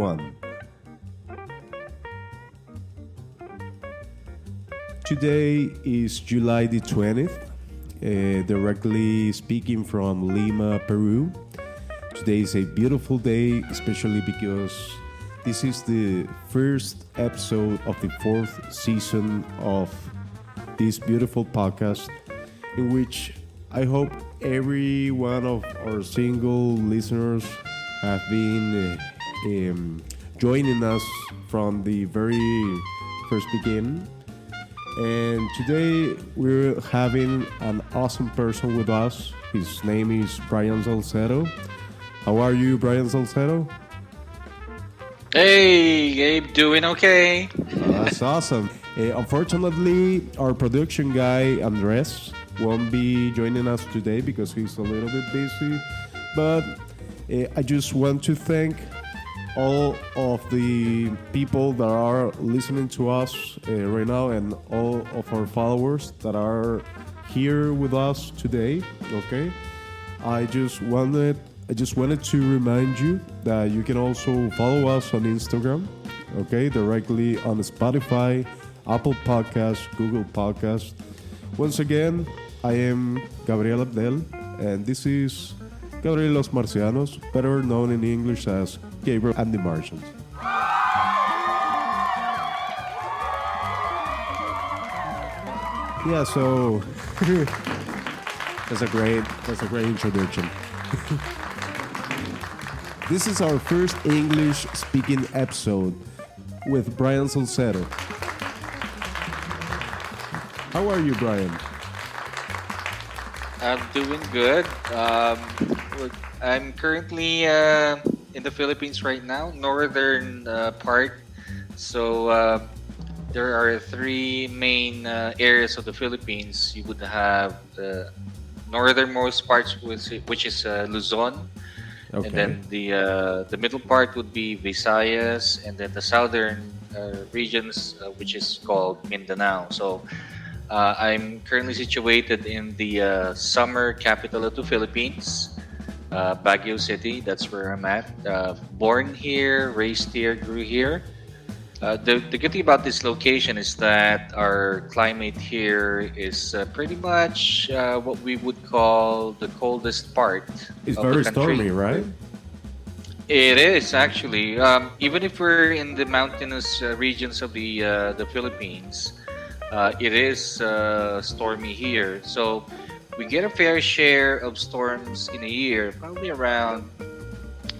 1. Today is July the 20th, directly speaking from Lima, Peru. Today is a beautiful day, especially because this is the first episode of the 4th season of this beautiful podcast, in which I hope every one of our single listeners have been joining us from the very first beginning. And today we're having an awesome person with us. His name is Brian Salcedo. How are you, Brian Salcedo? Hey, Gabe, doing okay? That's awesome. Unfortunately, our production guy, Andres, won't be joining us today because he's a little bit busy. But I just want to thank all of the people that are listening to us right now and all of our followers that are here with us today. Okay, I just wanted to remind you that you can also follow us on Instagram. Okay, directly on Spotify, Apple Podcasts, Google Podcasts. Once again, I am Gabriel Abdel, and this is Gabriel Los Marcianos, better known in English as Gabriel and the Marcians. Yeah, so that's a great introduction. This is our first English speaking episode with Brian Salcedo. How are you, Brian? I'm doing good. I'm currently in the Philippines right now, northern part. So there are three main areas of the Philippines. You would have the northernmost parts, which is Luzon, Okay. and then the middle part would be Visayas, and then the southern regions, which is called Mindanao. So I'm currently situated in the summer capital of the Philippines, Baguio City. That's where I'm at. Born here, raised here, grew here. The good thing about this location is that our climate here is pretty much what we would call the coldest part It's of very the country. stormy, right? It is actually. Even if we're in the mountainous regions of the Philippines, it is stormy here. So we get a fair share of storms in a year, probably around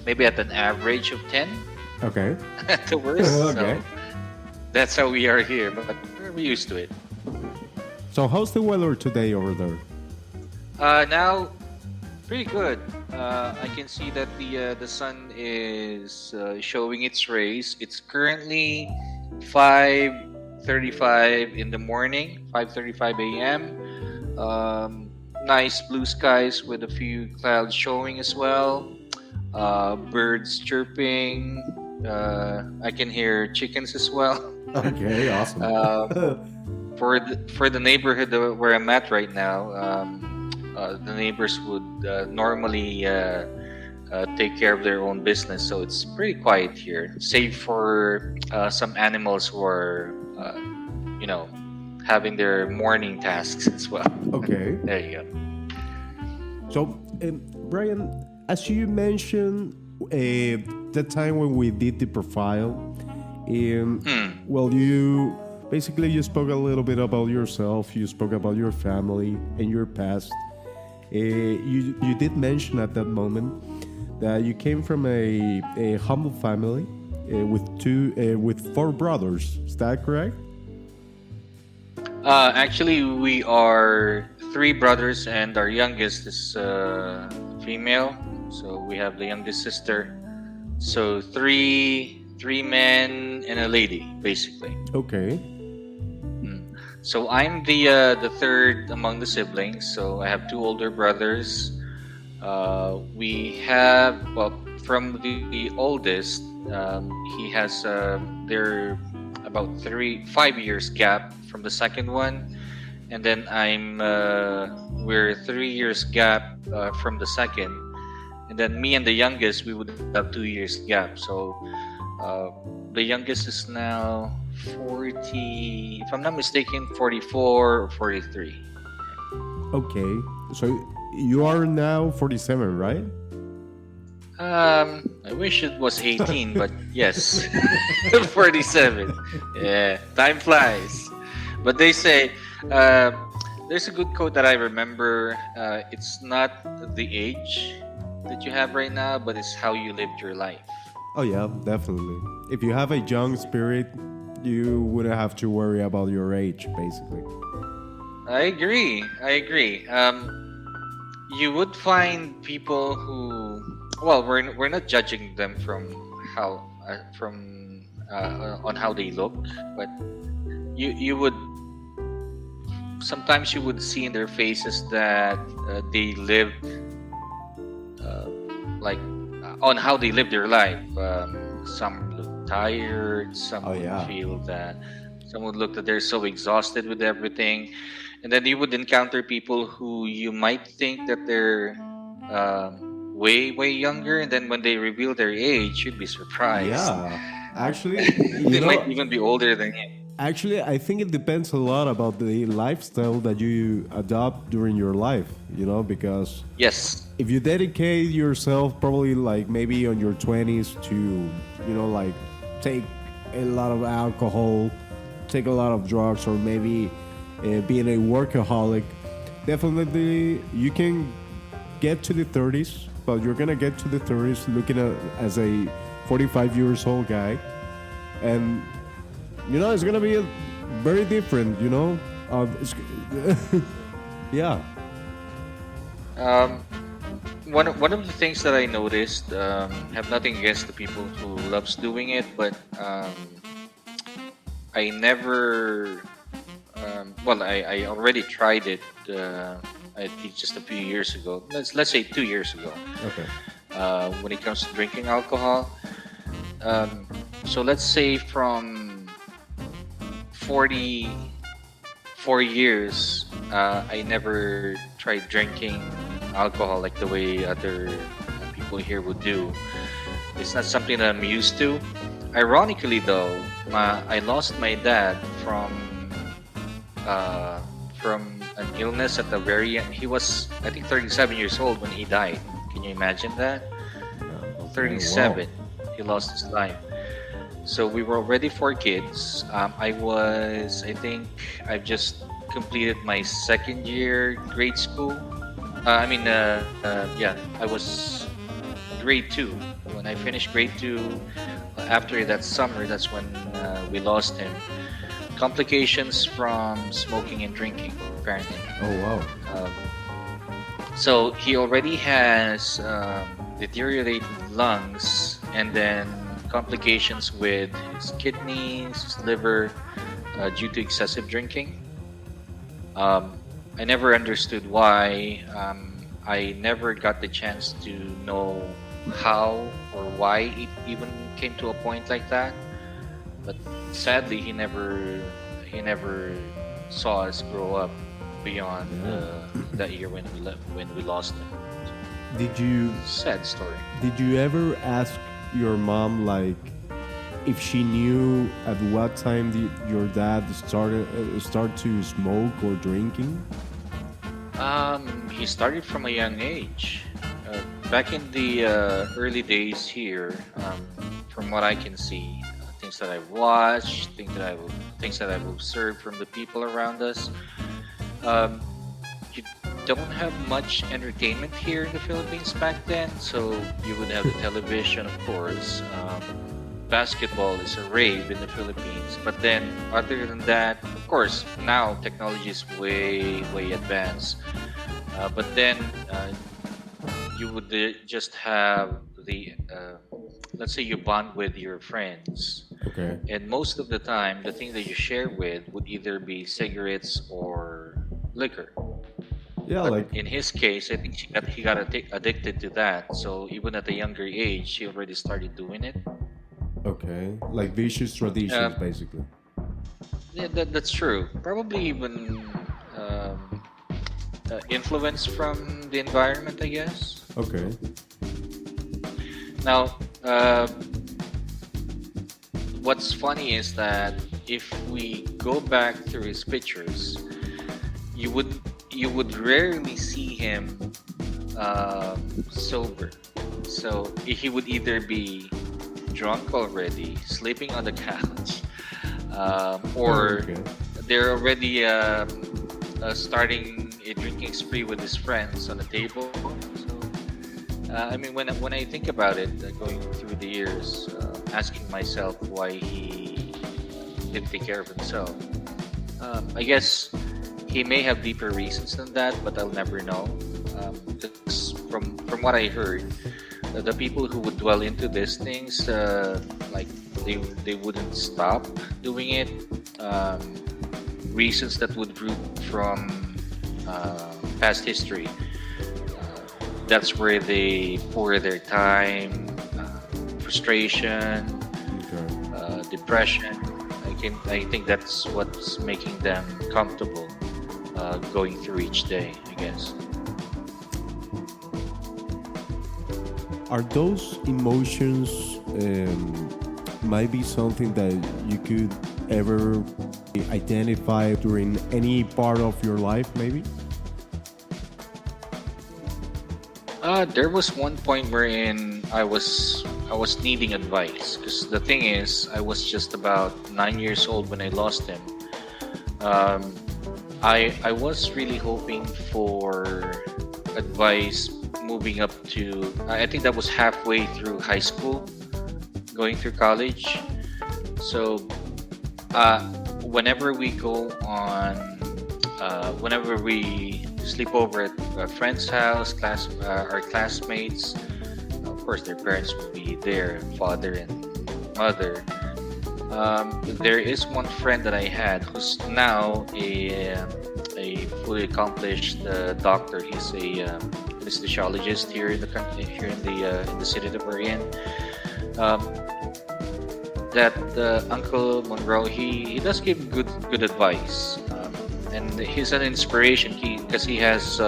maybe at an average of 10 Okay. at the worst. Okay. So that's how we are here, but we're used to it. So how's the weather today over there? Now, pretty good. I can see that the sun is showing its rays. It's currently 5:35 in the morning, 5:35 a.m. Nice blue skies with a few clouds showing as well. Birds chirping. I can hear chickens as well. Okay, awesome. For the neighborhood where I'm at right now, the neighbors would normally take care of their own business, so it's pretty quiet here, save for some animals who are, having their morning tasks as well. Okay. There you go. So, Brian, as you mentioned, the time when we did the profile, well, you spoke a little bit about yourself. You spoke about your family and your past. You did mention at that moment that you came from a humble family with 4 brothers. Is that correct? Actually, we are 3 brothers, and our youngest is female. So we have the youngest sister. So three men and a lady, basically. Okay. So I'm the third among the siblings. So I have 2 older brothers. We have, from the oldest, he has they're about 5 years gap from the second one, and then we're 3 years gap from the second, and then me and the youngest, we would have 2 years gap. So Uh, the youngest is now 40, if I'm not mistaken, 44 or 43. Okay, so you are now 47, right? I wish it was 18, but yes, 47. Yeah, time flies. But they say uh, there's a good quote that I remember. It's not the age that you have right now, but it's how you lived your life. Oh yeah, definitely. If you have a young spirit, you wouldn't have to worry about your age, basically. I agree. I agree. You would find people who, well, we're not judging them from on how they look, but you would sometimes you would see in their faces that they lived uh, like on how they live their life. Some look tired. Some Oh would yeah. feel that. Some would look that they're so exhausted with everything, and then you would encounter people who you might think that they're way younger, and then when they reveal their age, you'd be surprised. Yeah. Actually, They might even be older than you. I think it depends a lot about the lifestyle that you adopt during your life, because Yes. if you dedicate yourself probably like maybe on your 20s to, like take a lot of alcohol, take a lot of drugs, or maybe being a workaholic, definitely you can get to the 30s, but you're gonna get to the 30s looking at as a 45 years old guy, and it's gonna be very different. Yeah. Um, one of the things that I noticed, have nothing against the people who loves doing it, but I never. Well, I already tried it. I think just a few years ago. Let's say 2 years ago. Okay. When it comes to drinking alcohol, so let's say from 44 years, I never tried drinking alcohol like the way other people here would do. It's not something that I'm used to. Ironically, though, I lost my dad from an illness at the very end. He was, I think, 37 years old when he died. Can you imagine that? Okay, 37. wow. He lost his life. So we were already 4 kids. I think I've just completed my second year grade school. Yeah, I was grade two. When I finished grade two, after that summer, that's when we lost him. Complications from smoking and drinking, apparently. Oh wow. Um, so he already has deteriorated lungs, and then complications with his kidneys, his liver, due to excessive drinking. I never understood why. I never got the chance to know how or why it even came to a point like that. But sadly, he never saw us grow up beyond that year when we lost him. Did you Sad story. did you ever ask your mom like if she knew at what time your dad start to smoke or drinking? He started from a young age. Back in the early days here, from what I can see, things that I've watched, things that I've observed from the people around us, um, you don't have much entertainment here in the Philippines back then. So you would have the television, of course. Basketball is a rave in the Philippines. But then, other than that, of course, now technology is way advanced. But then you would just have let's say you bond with your friends, Okay. and most of the time, the thing that you share with would either be cigarettes or liquor. Yeah, But like in his case, I think he got addicted to that. So even at a younger age, he already started doing it. okay, like vicious traditions, Um, basically. yeah, that's true. Probably even influence from the environment, I guess. Okay. Now, what's funny is that if we go back through his pictures, you would you would rarely see him sober. So he would either be drunk already, sleeping on the couch, Oh, or okay. they're already starting a drinking spree with his friends on the table. So, I mean, when I think about it, going through the years, asking myself why he didn't take care of himself. I guess he may have deeper reasons than that, but I'll never know. Because from what I heard, the people who would dwell into these things, like they wouldn't stop doing it. Um, Reasons that would root from past history. That's where they pour their time, frustration, Okay. depression. I think that's what's making them comfortable going through each day, I guess. Are those emotions might be something that you could ever identify during any part of your life, maybe? There was one point wherein I was needing advice because the thing is I was just about 9 years old when I lost him. Um, I was really hoping for advice moving up to I think that was halfway through high school, going through college. So uh, whenever we sleep over at a friend's house, our classmates, of course, their parents will be there, father and mother. There is one friend that I had who's now a fully accomplished doctor. He's a anesthesiologist here in the country, here in the city that we're in. Um, that Uncle Monroe, he does give good advice, and he's an inspiration because he has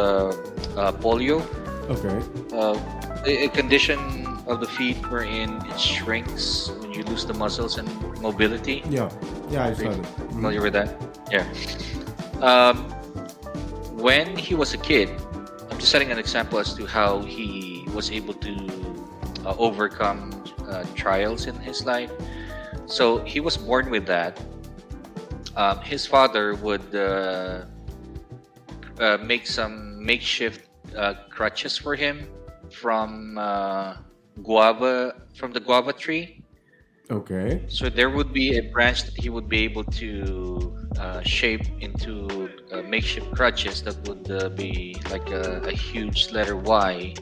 polio, Okay. uh, a condition of the feet wherein it shrinks when you lose the muscles and mobility. Yeah. Yeah, I Are saw you it. familiar with that? Yeah. Um, when he was a kid, I'm just setting an example as to how he was able to overcome trials in his life. So he was born with that. His father would make some makeshift crutches for him from from the guava tree. Okay. So there would be a branch that he would be able to shape into makeshift crutches that would be like a huge letter Y.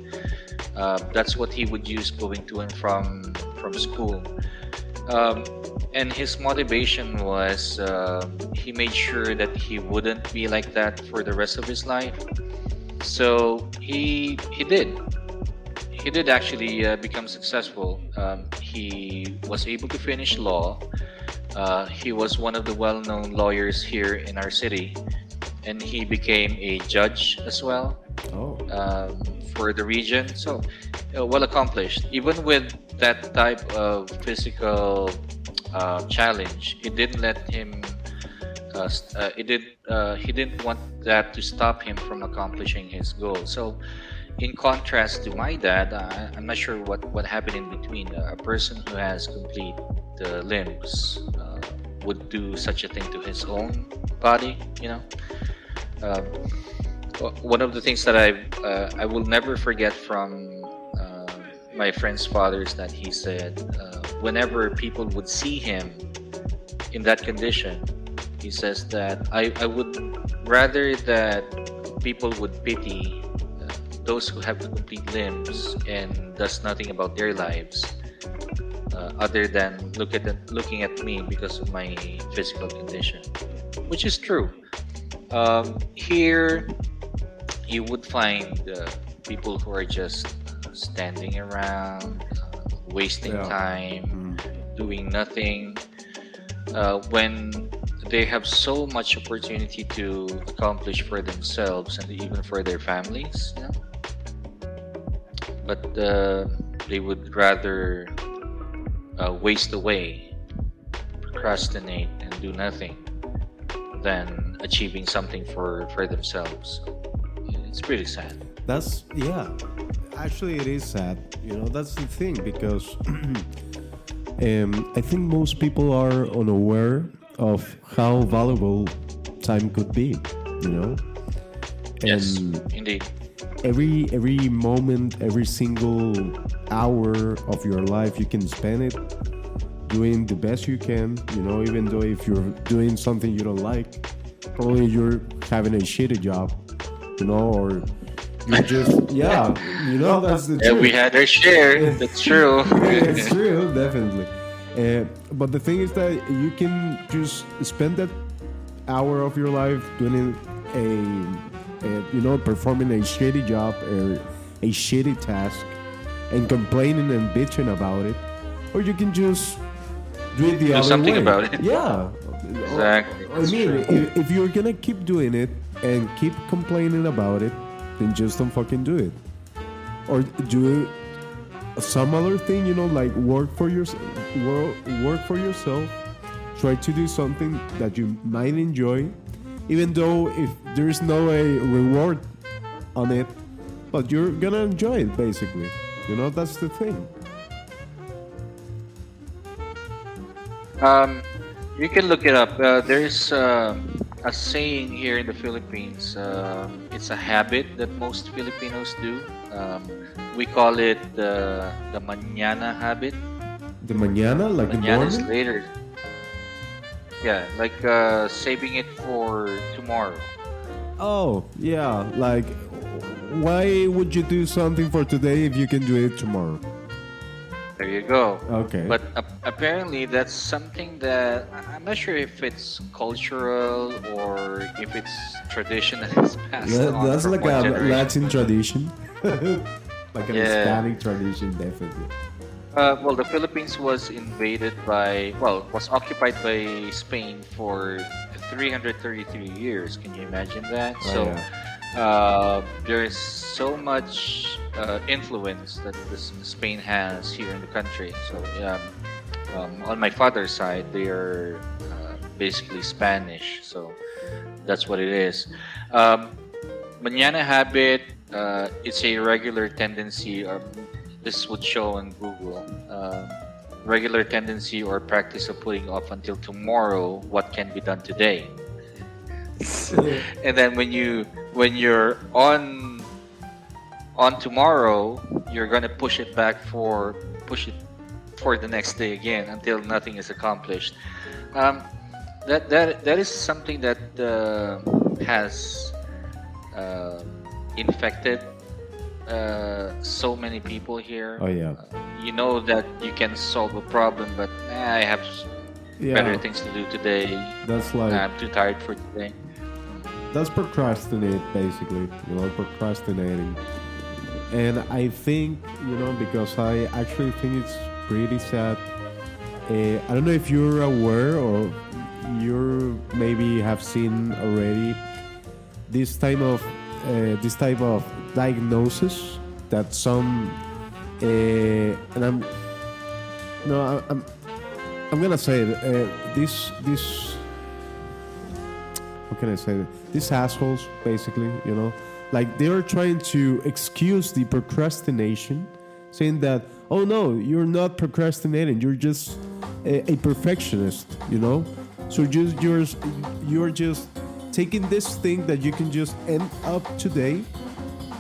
That's what he would use going to and from school. Um, and his motivation was he made sure that he wouldn't be like that for the rest of his life. So he did actually become successful. He was able to finish law. He was one of the well-known lawyers here in our city, and he became a judge as well Oh. for the region. So, well accomplished. Even with that type of physical challenge, it didn't let him. He didn't want that to stop him from accomplishing his goal. So, in contrast to my dad, I'm not sure what happened in between. A person who has complete limbs would do such a thing to his own body. Um, One of the things that I will never forget from my friend's father is that he said whenever people would see him in that condition, he says that I would rather that people would pity those who have the complete limbs and does nothing about their lives, other than looking at me because of my physical condition, which is true. Here, you would find people who are just standing around, wasting Yeah. time, Mm. doing nothing, when they have so much opportunity to accomplish for themselves and even for their families. But they would rather waste away procrastinate and do nothing than achieving something for themselves. It's pretty sad. That's yeah. Actually, it is sad. That's the thing because I think most people are unaware of how valuable time could be. You know, Yes, and indeed. every moment, every single hour of your life, you can spend it doing the best you can. Even though if you're doing something you don't like, probably you're having a shitty job. Or you just that's the Yeah, truth. we had our share. That's true. It's true, definitely. But the thing is that you can just spend that hour of your life doing performing a shitty job or a shitty task and complaining and bitching about it, or you can just do it the Do other something way. about it. Yeah. Exactly. I mean, if you're gonna keep doing it and keep complaining about it, then just don't fucking do it. Or do some other thing, like work for yourself. Try to do something that you might enjoy, even though if there's no a reward on it, but you're gonna enjoy it basically. That's the thing. You can look it up. There's a saying here in the Philippines. It's a habit that most Filipinos do. We call it the mañana habit. The mañana, like the Mañana is morning. later. Yeah, like saving it for tomorrow. Oh, yeah. Like, why would you do something for today if you can do it tomorrow? There you go. Okay. But apparently, that's something that I'm not sure if it's cultural or if it's tradition that is passed on That's from like one a generation. Latin tradition. Like an Yeah. Hispanic tradition, definitely. Well, the Philippines was was occupied by Spain for 333 years. Can you imagine that? Oh, There's so much influence that Spain has here in the country. So, on my father's side, they are basically Spanish. So, that's what it is. Manana habit, it's a regular tendency. This would show on Google. Regular tendency or practice of putting off until tomorrow what can be done today. And then when you're on tomorrow, you're gonna push it for the next day again until nothing is accomplished. That is something that has infected so many people here. Oh, yeah. You know that you can solve a problem, but I have better Yeah. things to do today. That's like, I'm too tired for today. that's procrastinate, basically. Procrastinating. And I think, because I actually think it's pretty sad. I don't know if you're aware or you maybe have seen already this type of diagnosis that some and I'm gonna say it. This how can I say it? These assholes, basically, like they are trying to excuse the procrastination, saying that, oh no, you're not procrastinating, you're just a perfectionist, So you're just taking this thing that you can just end up today,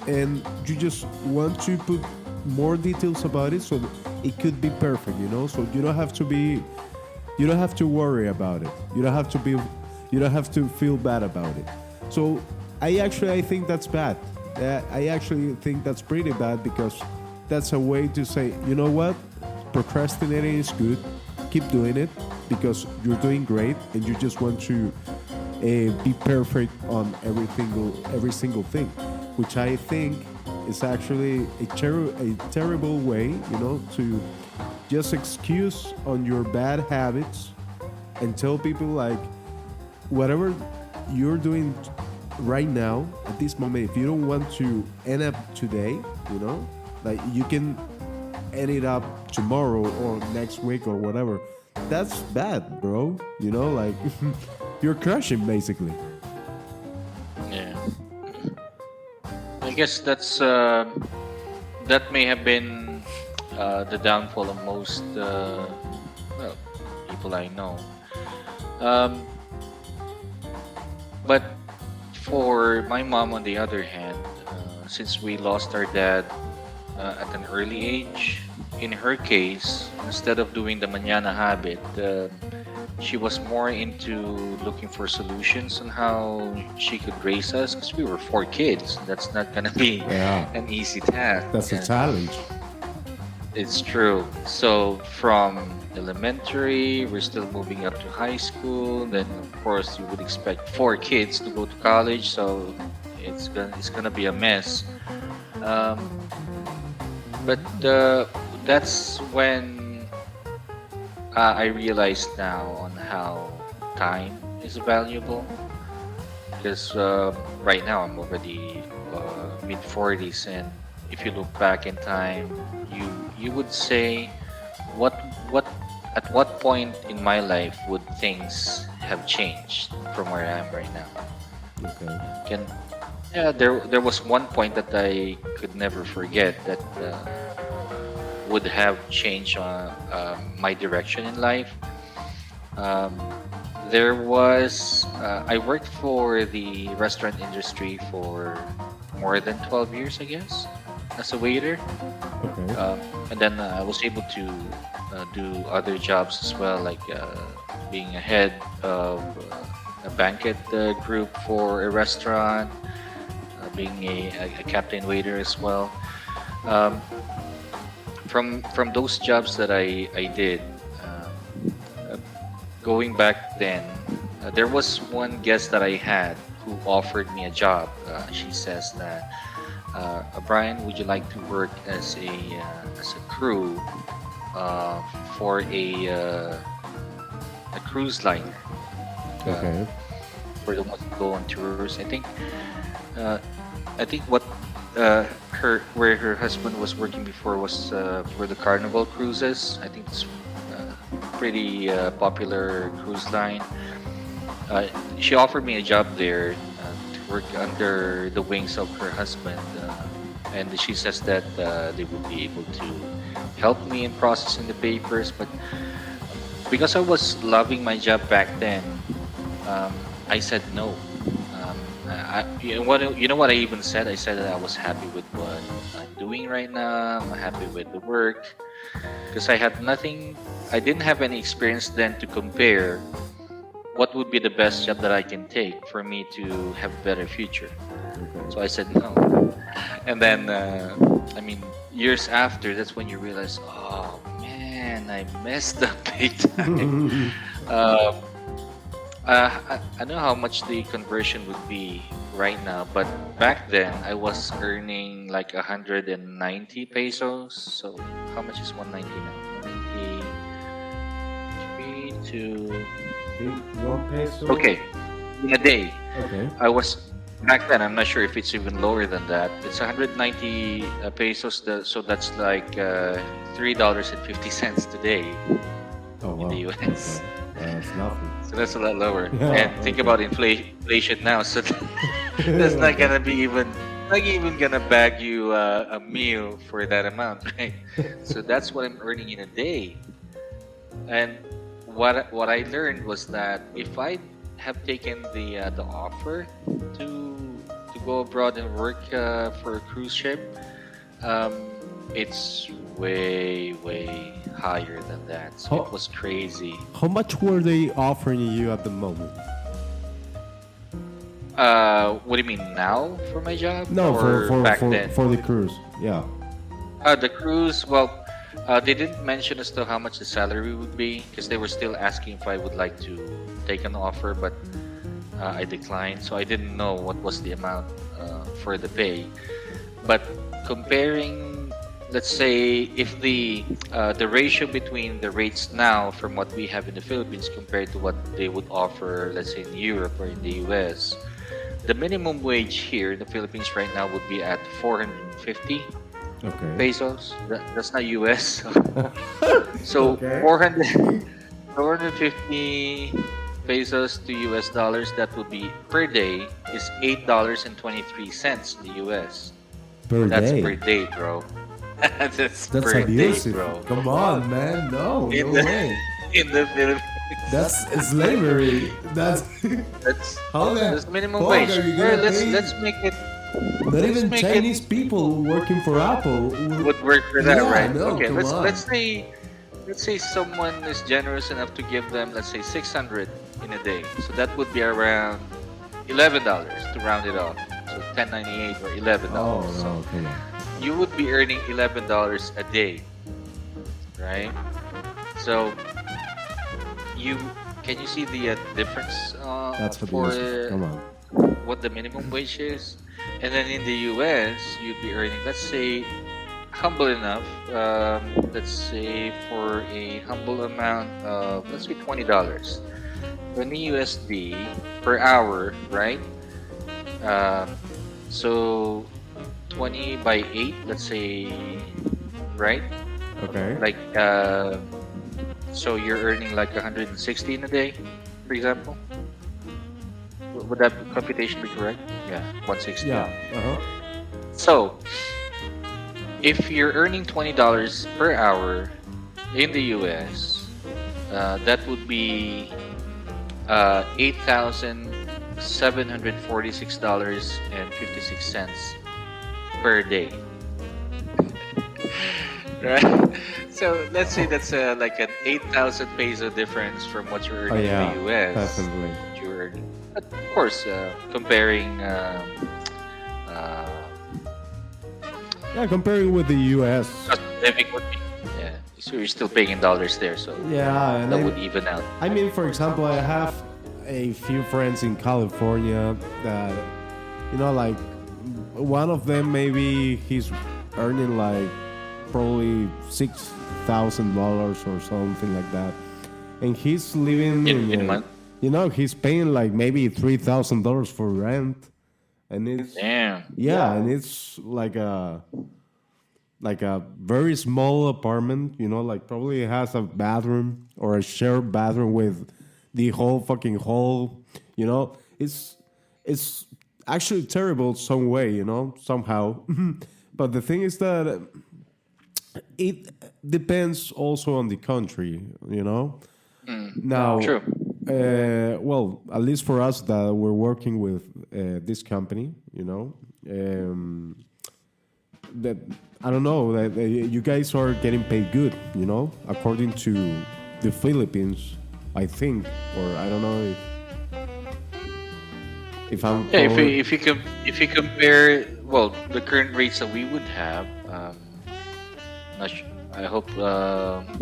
and you just want to put more details about it so that it could be perfect, So you don't have to worry about it. You don't have to feel bad about it. So I think that's bad. I actually think that's pretty bad because that's a way to say, you know what, procrastinating is good. Keep doing it because you're doing great and you just want to be perfect on every single thing, which I think is actually a terrible way, to just excuse on your bad habits and tell people like whatever you're doing right now at this moment, if you don't want to end up today, like you can end it up tomorrow or next week or whatever. that's bad, bro. You know, like you're crushing basically. Yeah. I guess that may have been the downfall of most well, people I know. Um, but for my mom, on the other hand, since we lost our dad at an early age, in her case, instead of doing the manana habit, she was more into looking for solutions on how she could raise us because we were four kids. That's not gonna be Yeah, an easy task. that's a And challenge. it's true. So from elementary, we're still moving up to high school. Then of course you would expect four kids to go to college. So it's gonna be a mess. Um, but that's when I realized now on how time is valuable. Because right now I'm already mid 40s, and if you look back in time, you would say, what what at what point in my life would things have changed from where I am right now? Okay. Can Yeah, there was one point that I could never forget that would have changed my direction in life. Um, there was I worked for the restaurant industry for more than 12 years, I guess, as a waiter. Okay. And then I was able to do other jobs as well, like being a head of a banquet group for a restaurant, being a captain waiter as well. Um, from those jobs that I did, uh, going back then, there was one guest that I had who offered me a job. She says that, Brian, would you like to work as a crew uh, for a cruise liner? Uh, Okay. for the ones who go on tours. Uh, I think what where her husband was working before was for the Carnival cruises. I think it's pretty popular cruise line. Uh, she offered me a job there to work under the wings of her husband, and she says that they would be able to help me in processing the papers. But because I was loving my job back then, I said no. You know what I even said? I said that I was happy with what I'm doing right now. I'm happy with the work because I had nothing. I didn't have any experience then to compare what would be the best job that I can take for me to have a better future. So I said no. And then, I mean, years after, that's when you realize, oh man, I messed up big time. Okay. Um, I know how much the conversion would be right now, but back then I was earning like 190 pesos. So how much is 190 now? 193 to One peso. okay, in a day. Okay. I was back then. I'm not sure if it's even lower than that. It's 190 pesos. So that's like $3.50 today Oh in wow. the US. Okay. That's nothing. So that's a lot lower. Yeah, And think okay. about inflation now. So that's not Okay. gonna be even gonna bag you a meal for that amount, right? So that's what I'm earning in a day. And what I learned was that if I have taken the offer to to go abroad and work for a cruise ship, um, it's way higher than that. So it How, was crazy. how much were they offering you at the moment? What do you mean now for my job No, or back then? for the cruise. Yeah. The cruise, well, they didn't mention as to how much the salary would be because they were still asking if I would like to take an offer, but I declined. So I didn't know what was the amount for the pay. But comparing, let's say, if the ratio between the rates now from what we have in the Philippines compared to what they would offer, let's say in Europe or in the US, the minimum wage here in the Philippines right now would be at 450 Okay. pesos. That's not US. So Okay. 400 450 pesos to US dollars, that would be per day, is $8.23 in the US. Per That's per day. day, bro. That's That's per day, abusive. bro. Come on, man. No, no In the way. in the Philippines, That's slavery. That's that's how the that's minimum fuck wage. are you Or gonna let's pay? let's make it Not let's even make it Chinese people working for Apple. would work for that, Yeah, right? no, Okay, come on. let's say someone is generous enough to give them, let's say, 600 in a day. So that would be around $11 to round it off. So 10.98 or Oh $11. So no, come on. you would be earning $11 a day, right? So you can you see the difference That's for abusive. Come on. what the minimum wage is? And then in the US, you'd be earning, let's say, humble enough. Let's say for a humble amount of, let's say, $20, 20 USD per hour, right? Um, so 20 by 8, let's say, right? Okay. Like, so you're earning like 160 in a day, for example. Would that computation be correct? Yeah, 160. Yeah. Uh-huh. So, if you're earning $20 per hour in the US, that would be $8,746.56 per day. Right? So let's say that's like an 8,000 peso difference from what you're Oh earning yeah. in the US. Definitely. What you're earning. But of course, comparing uh, Yeah, comparing with the U.S. cost of living would be, yeah. So you're still paying in dollars there, so Yeah, and that would even out. I mean, for example, I have a few friends in California that, like one of them maybe he's earning like probably $6,000 or something like that, and he's living In a a- month? he's paying like maybe $3,000 for rent, and it's Damn. yeah, and it's like a very small apartment, like probably has a bathroom or a shared bathroom with the whole fucking hall, it's actually terrible some way, somehow. But the thing is that it depends also on the country, Now, True. well, at least for us that we're working with this company, that I don't know that you guys are getting paid good, according to the Philippines, I think, or I don't know if I'm Yeah, correct. if you compare, well, the current rates that we would have, not su- I hope.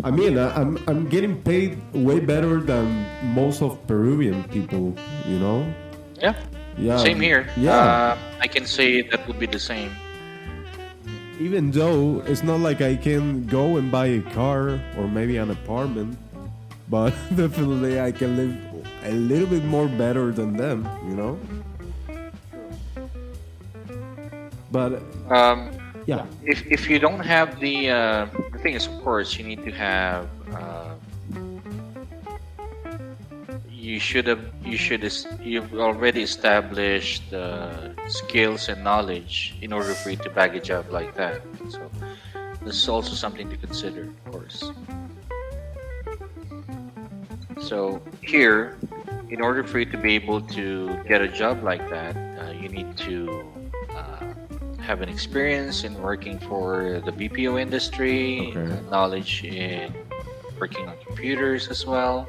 I mean, I'm getting paid way better than most of Peruvian people, Yeah, Yeah, same here. Yeah, I can say that would be the same. even though it's not like I can go and buy a car or maybe an apartment, but definitely I can live a little bit more better than them. But Um, yeah, if you don't have the thing is, of course, you need to have. You've already established skills and knowledge in order for you to bag a job like that. So this is also something to consider, of course. So here, in order for you to be able to get a job like that, you need to have an experience in working for the BPO industry, Okay. knowledge in working on computers as well.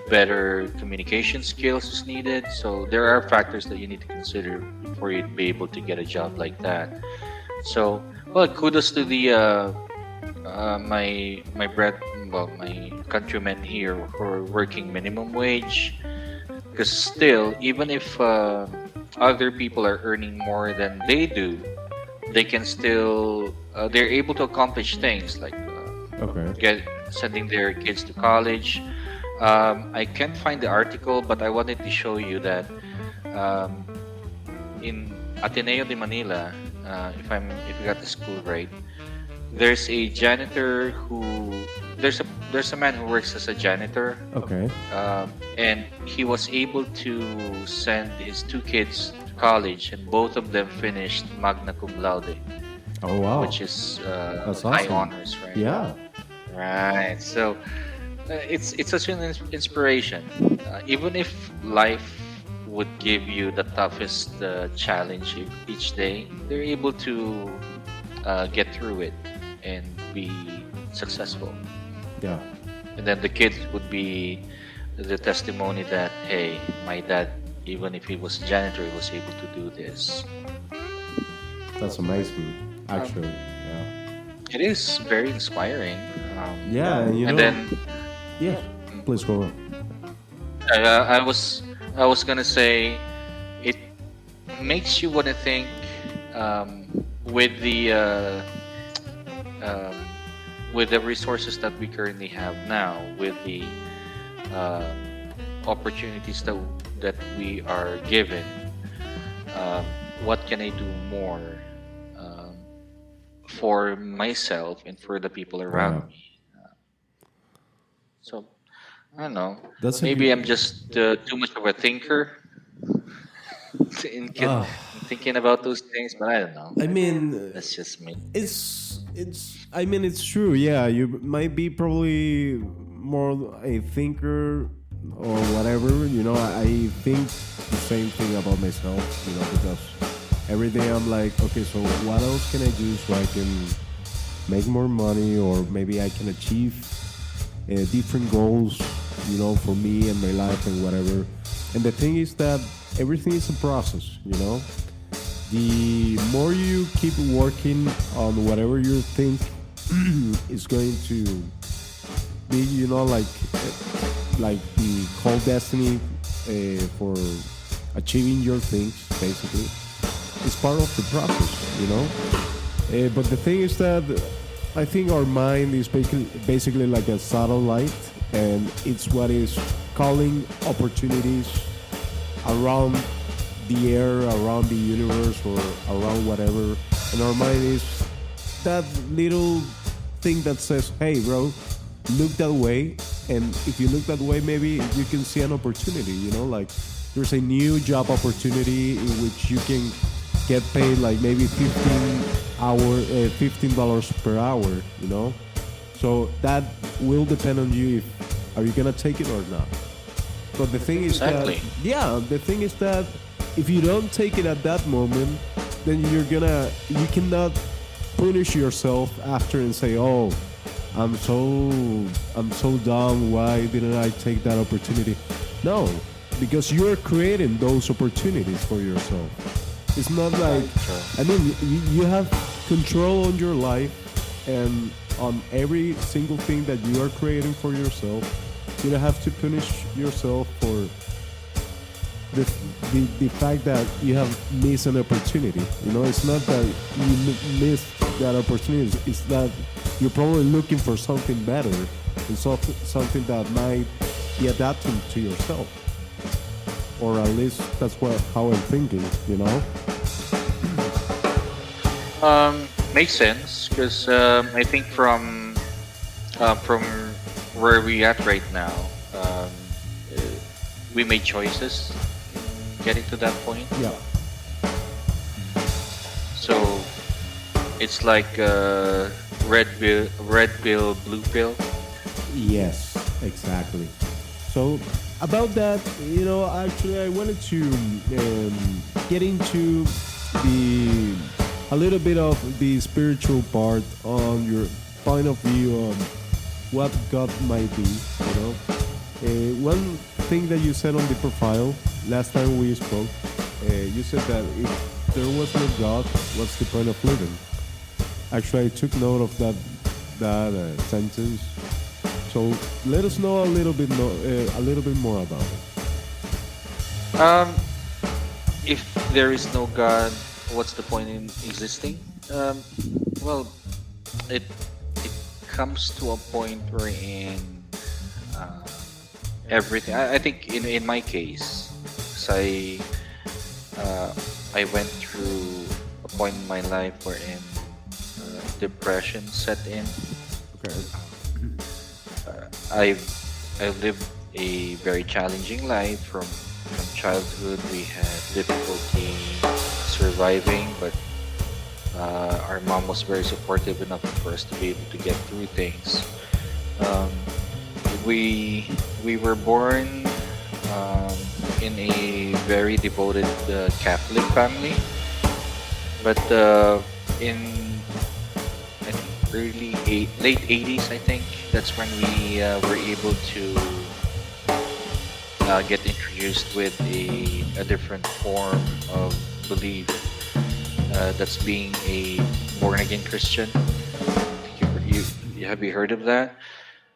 Better communication skills is needed. So there are factors that you need to consider before you be able to get a job like that. So, well, kudos to the my my countrymen here for working minimum wage. Because still, even if other people are earning more than they do, they can still they're able to accomplish things like okay. get sending their kids to college. I can't find the article, but I wanted to show you that um, in Ateneo de Manila, if I got the school right, there's a janitor who there's a man who works as a janitor, Okay. and he was able to send his two kids to college, and both of them finished magna cum laude, Oh wow. which is That's high awesome. honors, right? Yeah. Right. So it's such an inspiration. Even if life would give you the toughest challenge each day, they're able to get through it and be successful. Yeah. And then the kids would be the testimony that, hey, my dad, even if he was a janitor, he was able to do this. That's amazing. Um, Actually. Yeah. it is very inspiring. Yeah. And you And know. then Yeah. Please go on. I was gonna say it makes you want to think with um, the resources that we currently have now, with the uh, opportunities that we are given. Um, what can I do more um, for myself and for the people Yeah. around me? So I don't know. That's a Maybe good. I'm just too much of a thinker in, Ah. in thinking about those things, but I don't know. I mean, That's just me. it's I mean it's true. Yeah, you might be probably more a thinker or whatever. You know, I think the same thing about myself. You know, because every day I'm like, okay, so what else can I do so I can make more money, or maybe I can achieve different goals. You know, for me and my life and whatever. And the thing is that everything is a process. You know, the more you keep working on whatever you think is going to be, you know, like the called destiny for achieving your things, basically, it's part of the process, you know. But the thing is that I think our mind is basically like a satellite, and it's what is calling opportunities around the air, around the universe, or around whatever. And our mind is that little thing that says, hey, bro, look that way. And if you look that way, maybe you can see an opportunity, you know, like there's a new job opportunity in which you can get paid like maybe $15 per hour, you know. So that will depend on you if are you gonna take it or not. But the thing is Exactly. that the thing is that if you don't take it at that moment, then you cannot punish yourself after and say, oh, I'm so dumb, why didn't I take that opportunity? No, because you're creating those opportunities for yourself. It's not like, I mean, you have control on your life and on every single thing that you are creating for yourself. You don't have to punish yourself for the fact that you have missed an opportunity. You know, it's not that you missed that opportunity. It's that you're probably looking for something better and something that might be adapting to yourself. Or at least that's how I'm thinking, you know? Makes sense because I think from where we at right now, uh, we made choices getting to that point. Yeah. So it's like red pill, blue pill. Yes, exactly. So about that, you know, actually, I wanted to get into a little bit of the spiritual part on your point of view on what God might be. You know, one thing that you said on the profile last time we spoke, you said that if there was no God, what's the point of living? Actually, I took note of that sentence. So let us know a little bit more about it. If there is no God, what's the point in existing? Well, it comes to a point wherein uh, everything. I think in my case, 'cause I went through a point in my life wherein depression set in. Okay. I've I've lived a very challenging life from childhood. We had difficulty surviving, but our mom was very supportive enough for us to be able to get through things. Um, we we were born um, in a very devoted Catholic family, but in I think late 80s, I think that's when we were able to get introduced with a different form of belief. That's being a born again Christian. Have you heard of that?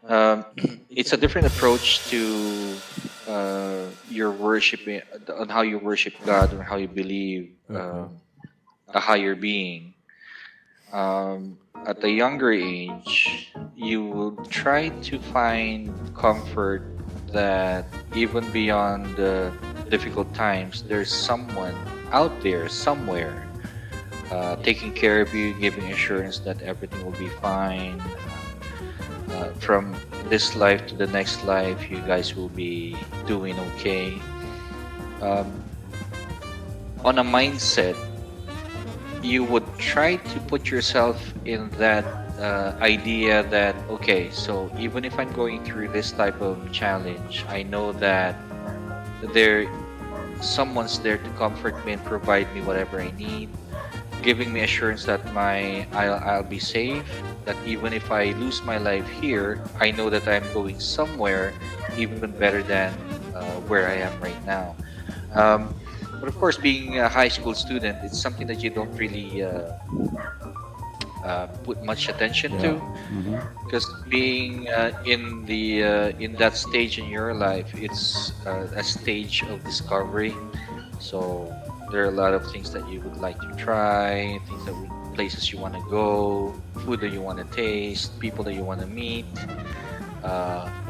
Um, it's a different approach to your worship on how you worship God or how you believe Uh-huh. a higher being. At a younger age, you will try to find comfort that even beyond the difficult times, there's someone out there somewhere taking care of you, giving assurance that everything will be fine. From this life to the next life, you guys will be doing okay. Um, on a mindset, you would try to put yourself in that idea that, okay, so even if I'm going through this type of challenge, I know that there someone's there to comfort me and provide me whatever I need, giving me assurance that I'll be safe. That even if I lose my life here, I know that I'm going somewhere even better than where I am right now. Um, but of course, being a high school student, it's something that you don't really put much attention Yeah. to, Mm-hmm. because being in that stage in your life, it's a stage of discovery. So there are a lot of things that you would like to try, places you want to go, food that you want to taste, people that you want to meet,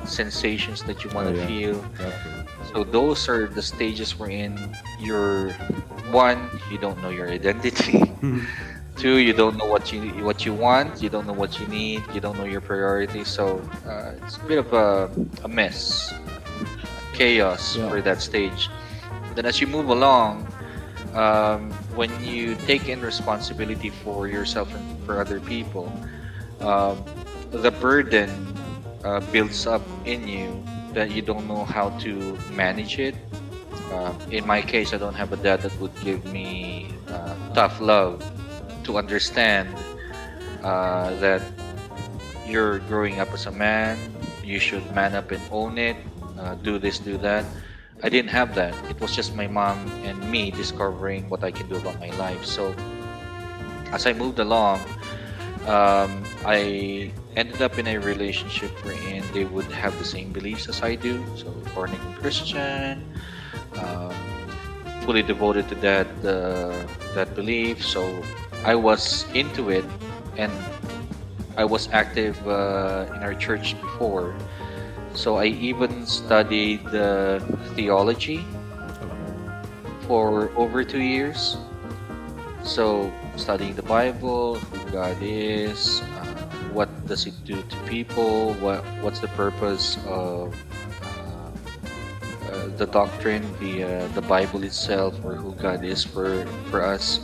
sensations that you want Oh to yeah. feel. Definitely. So those are the stages wherein you're one, you don't know your identity. Two, you don't know what you want, you don't know what you need, you don't know your priorities. So it's a bit of a mess, chaos Yeah. for that stage. Then as you move along, when you take in responsibility for yourself and for other people, um, the burden builds up in you that you don't know how to manage it. In my case, I don't have a dad that would give me tough love to understand that you're growing up as a man, you should man up and own it, do this, do that. I didn't have that. It was just my mom and me discovering what I can do about my life. So as I moved along, I ended up in a relationship wherein they would have the same beliefs as I do. So born again Christian, um, fully devoted to that belief. So I was into it, and I was active in our church before. So I even studied theology Okay. for over 2 years. So studying the Bible, who God is, what does it do to people, what's the purpose of the doctrine, the Bible itself, or who God is for us.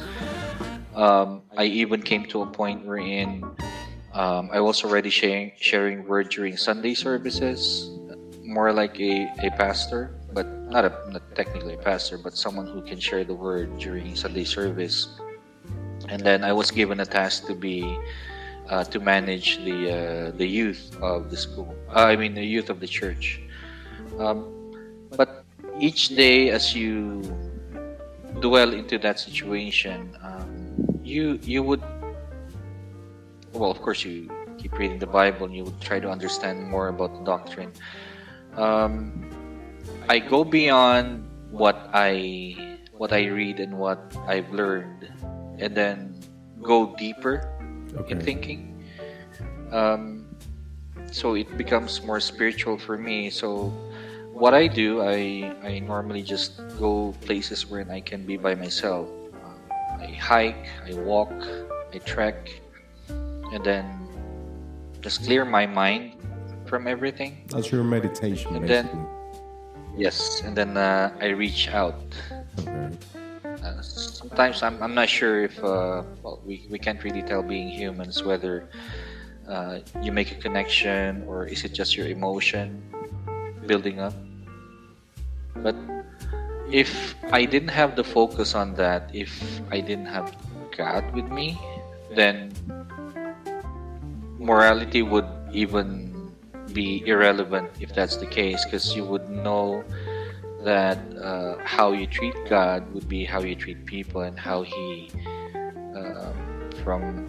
I even came to a point wherein I was already sharing word during Sunday services, more like a pastor, but not technically a pastor, but someone who can share the word during Sunday service. And then I was given a task to be to manage the youth of the school. I mean, the youth of the church. Um, but each day, as you dwell into that situation, you would, well, of course, you keep reading the Bible, and you would try to understand more about the doctrine. Um, I go beyond what I read and what I've learned, and then go deeper in Okay. thinking. Um, so it becomes more spiritual for me. So what I do, I normally just go places where I can be by myself. I hike, I walk, I trek, and then just clear my mind. from everything. That's your meditation, And basically. then yes, and then I reach out. Okay. Sometimes I'm not sure if well, we can't really tell being humans whether you make a connection or is it just your emotion building up. But if I didn't have the focus on that, if I didn't have God with me, then morality would even be irrelevant if that's the case, because you would know that how you treat God would be how you treat people, and how He uh, from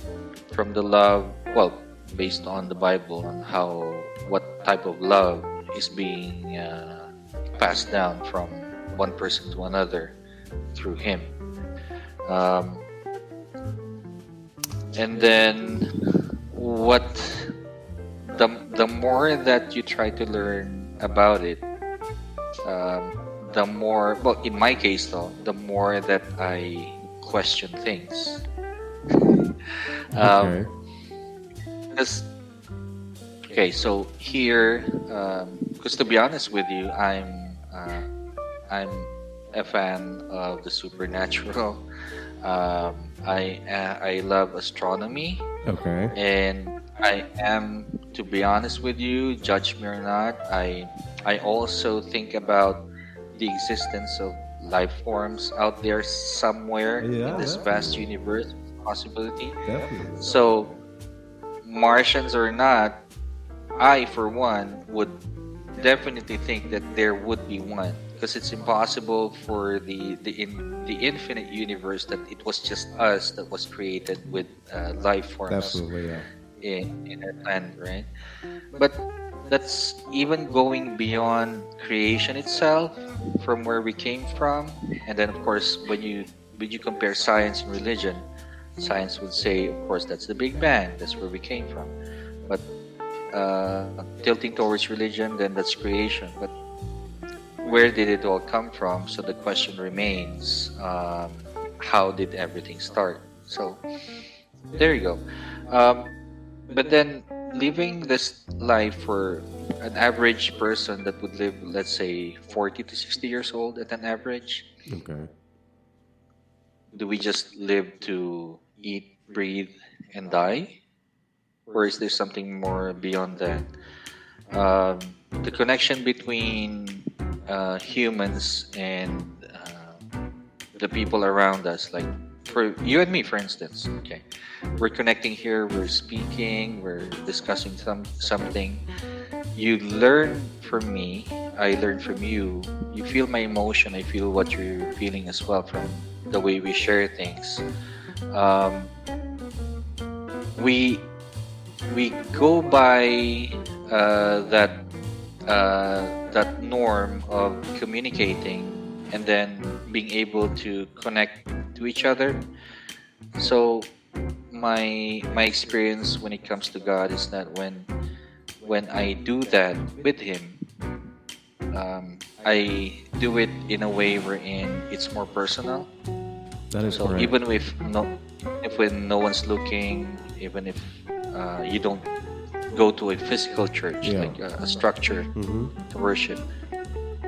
the love, well, based on the Bible, on how what type of love is being passed down from one person to another through Him. Um, and then what the more that you try to learn about it, the more, well, in my case though, the more that I question things. Okay. Because okay, so here, because to be honest with you, I'm a fan of the supernatural. I love astronomy, Okay. and I am, to be honest with you, judge me or not, I also think about the existence of life forms out there somewhere Yeah, in this vast universe possibility. Definitely. So, Martians or not, I for one would definitely think that there would be one, because it's impossible for the infinite universe that it was just us that was created with life forms Definitely, yeah. in our planet, right? But that's even going beyond creation itself, from where we came from. And then of course when you compare science and religion, science would say, of course, that's the Big Bang, that's where we came from. But tilting towards religion, then that's creation. But where did it all come from? So the question remains, how did everything start? So there you go. But then living this life for an average person that would live, let's say, 40 to 60 years old at an average, Okay. do we just live to eat, breathe, and die? Or is there something more beyond that? Um, the connection between humans and the people around us, like for you and me, for instance, okay, we're connecting here, we're speaking, we're discussing something. You learn from me, I learn from you. You feel my emotion, I feel what you're feeling as well from the way we share things. Um, we we go by that norm of communicating and then being able to connect to each other. So my experience when it comes to God is that when I do that with Him, I do it in a way wherein it's more personal. That is So correct. even if when no one's looking, even if you don't go to a physical church, Yeah. like a structure Mm-hmm. to worship,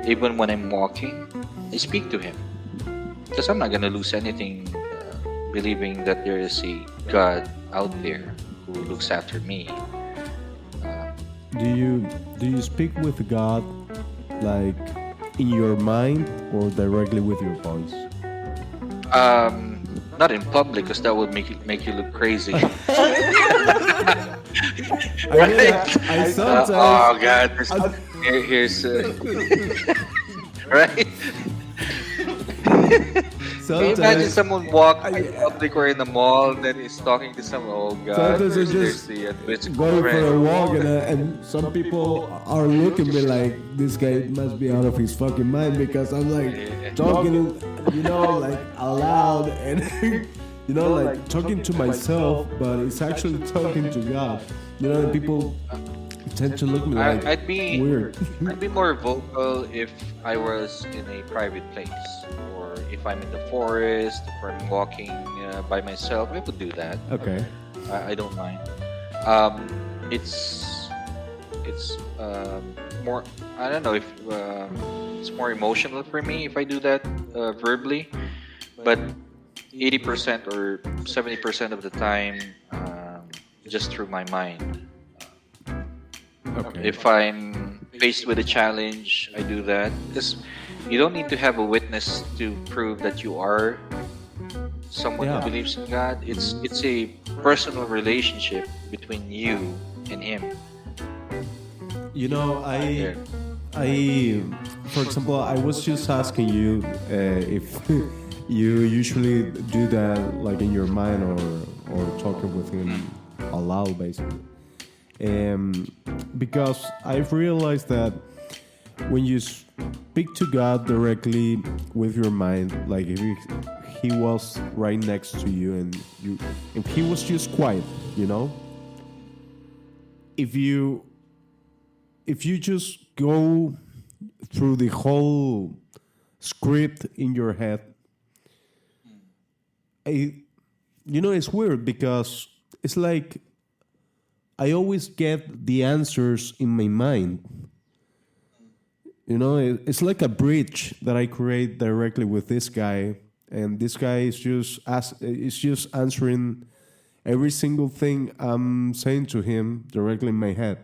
even when I'm walking, I speak to Him, because I'm not gonna lose anything believing that there is a God out there who looks after me. Uh, Do you speak with God like in your mind or directly with your voice? Not in public, because that would make you look crazy. I mean, I sometimes. Oh God, I- here's right. Can you imagine Sometimes, someone walking in public or in the mall and then is talking to someone? Oh God, sometimes I there's just the physical going for a friend. walk and some people are looking at me like this guy must be out of his fucking mind because I'm like talking, like out loud and like talking to myself, but it's actually talking to God. And people tend to look at me like I'd be weird. I'd be more vocal if I was in a private place, or if I'm in the forest, if I'm walking by myself. I would do that. Okay. I don't mind. It's it's more. I don't know if it's more emotional for me if I do that verbally, but 80% or 70% of the time, just through my mind. Okay. If I'm faced with a challenge, I do that because you don't need to have a witness to prove that you are someone who Yeah. believes in God. It's a personal relationship between you and Him. You know, Yeah. for example, I was just asking you if you usually do that, like in your mind, or talking with him aloud, basically. Um, because I've realized that when you speak to God directly with your mind, like if he was right next to you and if he was just quiet, you know, if you if you just go through the whole script in your head, I, it's weird because it's like I always get the answers in my mind. It's like a bridge that I create directly with this guy, and this guy is just answering every single thing I'm saying to him directly in my head.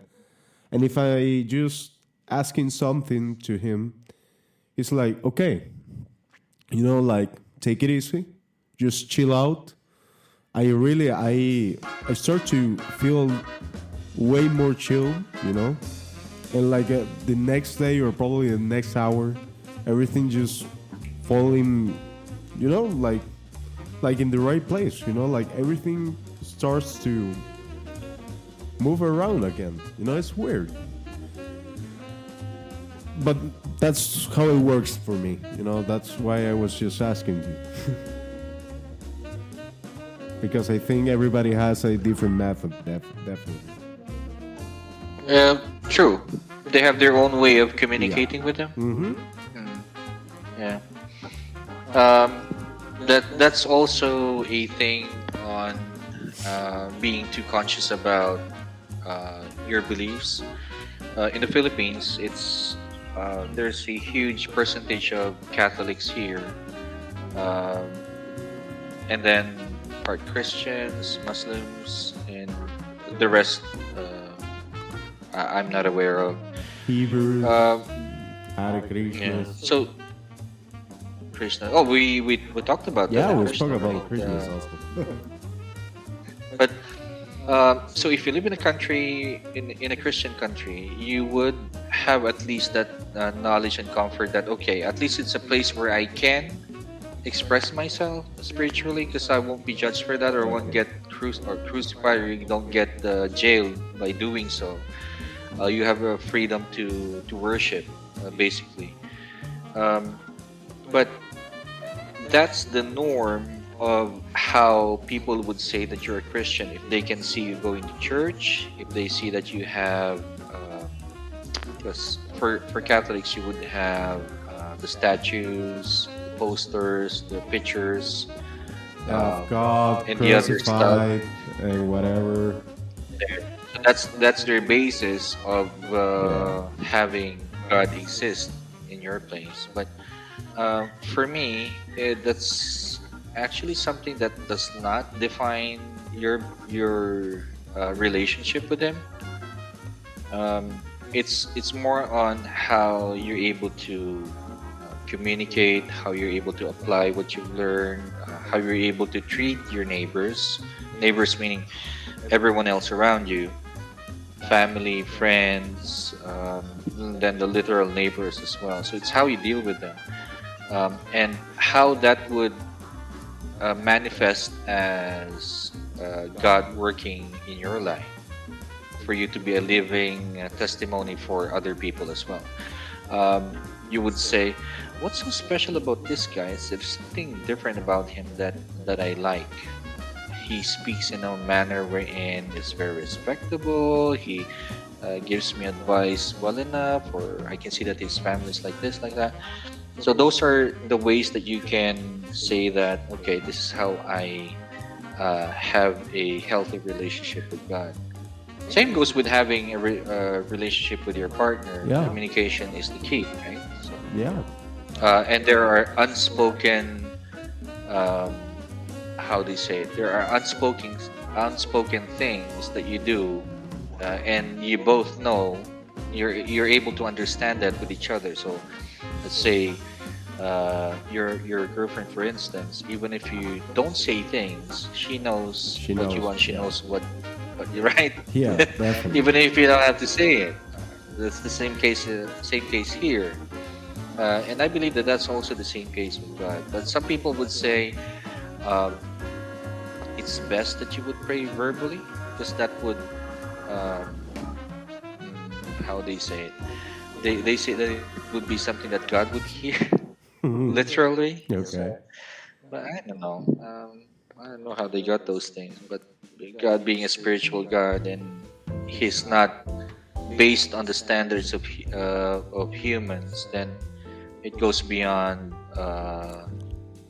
And if I just asking something to him, it's like, okay, like take it easy, just chill out. I start to feel way more chill, and like the next day or probably the next hour, everything just falling, like in the right place, like everything starts to move around again. It's weird, but that's how it works for me. That's why I was just asking you. Because I think everybody has a different method, definitely. True. They have their own way of Yeah. communicating with Him. Mm-hmm. Mm, yeah. Um, that's also a thing on being too conscious about your beliefs. In the Philippines, it's there's a huge percentage of Catholics here, um, and then part Christians, Muslims, and the rest. I'm not aware of. Hebrews, Um, Hare yeah. Krishnas. So Krishna. Oh, we talked about Yeah, that. we Krishna, spoke about right? Krishnas also. But so if you live in a country in a Christian country, you would have at least that knowledge and comfort that okay, at least it's a place where I can express myself spiritually because I won't be judged for that or won't get crucified or you don't get jailed by doing so. You have a freedom to worship, basically. Um, but that's the norm of how people would say that you're a Christian if they can see you going to church, if they see that you have. Because for Catholics, you would have the statues, the posters, the pictures, Of God, and the other stuff. crucified, and whatever. There. So that's their basis of Yeah. having God exist in your place. But for me, that's actually something that does not define your relationship with Him. Um, it's more on how you're able to communicate, how you're able to apply what you've learned, how you're able to treat your neighbors. Neighbors meaning everyone else around you, family, friends, then the literal neighbors as well. So it's how you deal with them, and how that would manifest as God working in your life for you to be a living testimony for other people as well. You would say, "What's so special about this guy? There's something different about him that I like. He speaks in a manner wherein it's very respectable. He gives me advice well enough, or I can see that his family is like this, like that." So those are the ways that you can say that, okay, this is how I have a healthy relationship with God. Same goes with having a relationship with your partner. Yeah. Communication is the key, right? So, Yeah. and there are unspoken, um, how do you say it? There are unspoken things that you do, and you both know you're able to understand that with each other. So, let's say your girlfriend, for instance, even if you don't say things, she knows She what you knows, want. She yeah. knows what you right. Yeah, definitely. Even if you don't have to say it. That's the same case. Same case here. And I believe that that's also the same case with God. But some people would say um, it's best that you would pray verbally because that would, um, how they say it. They say that it would be something that God would hear literally. Okay. But I don't know. I don't know how they got those things. But God being a spiritual God and He's not based on the standards of humans, then it goes beyond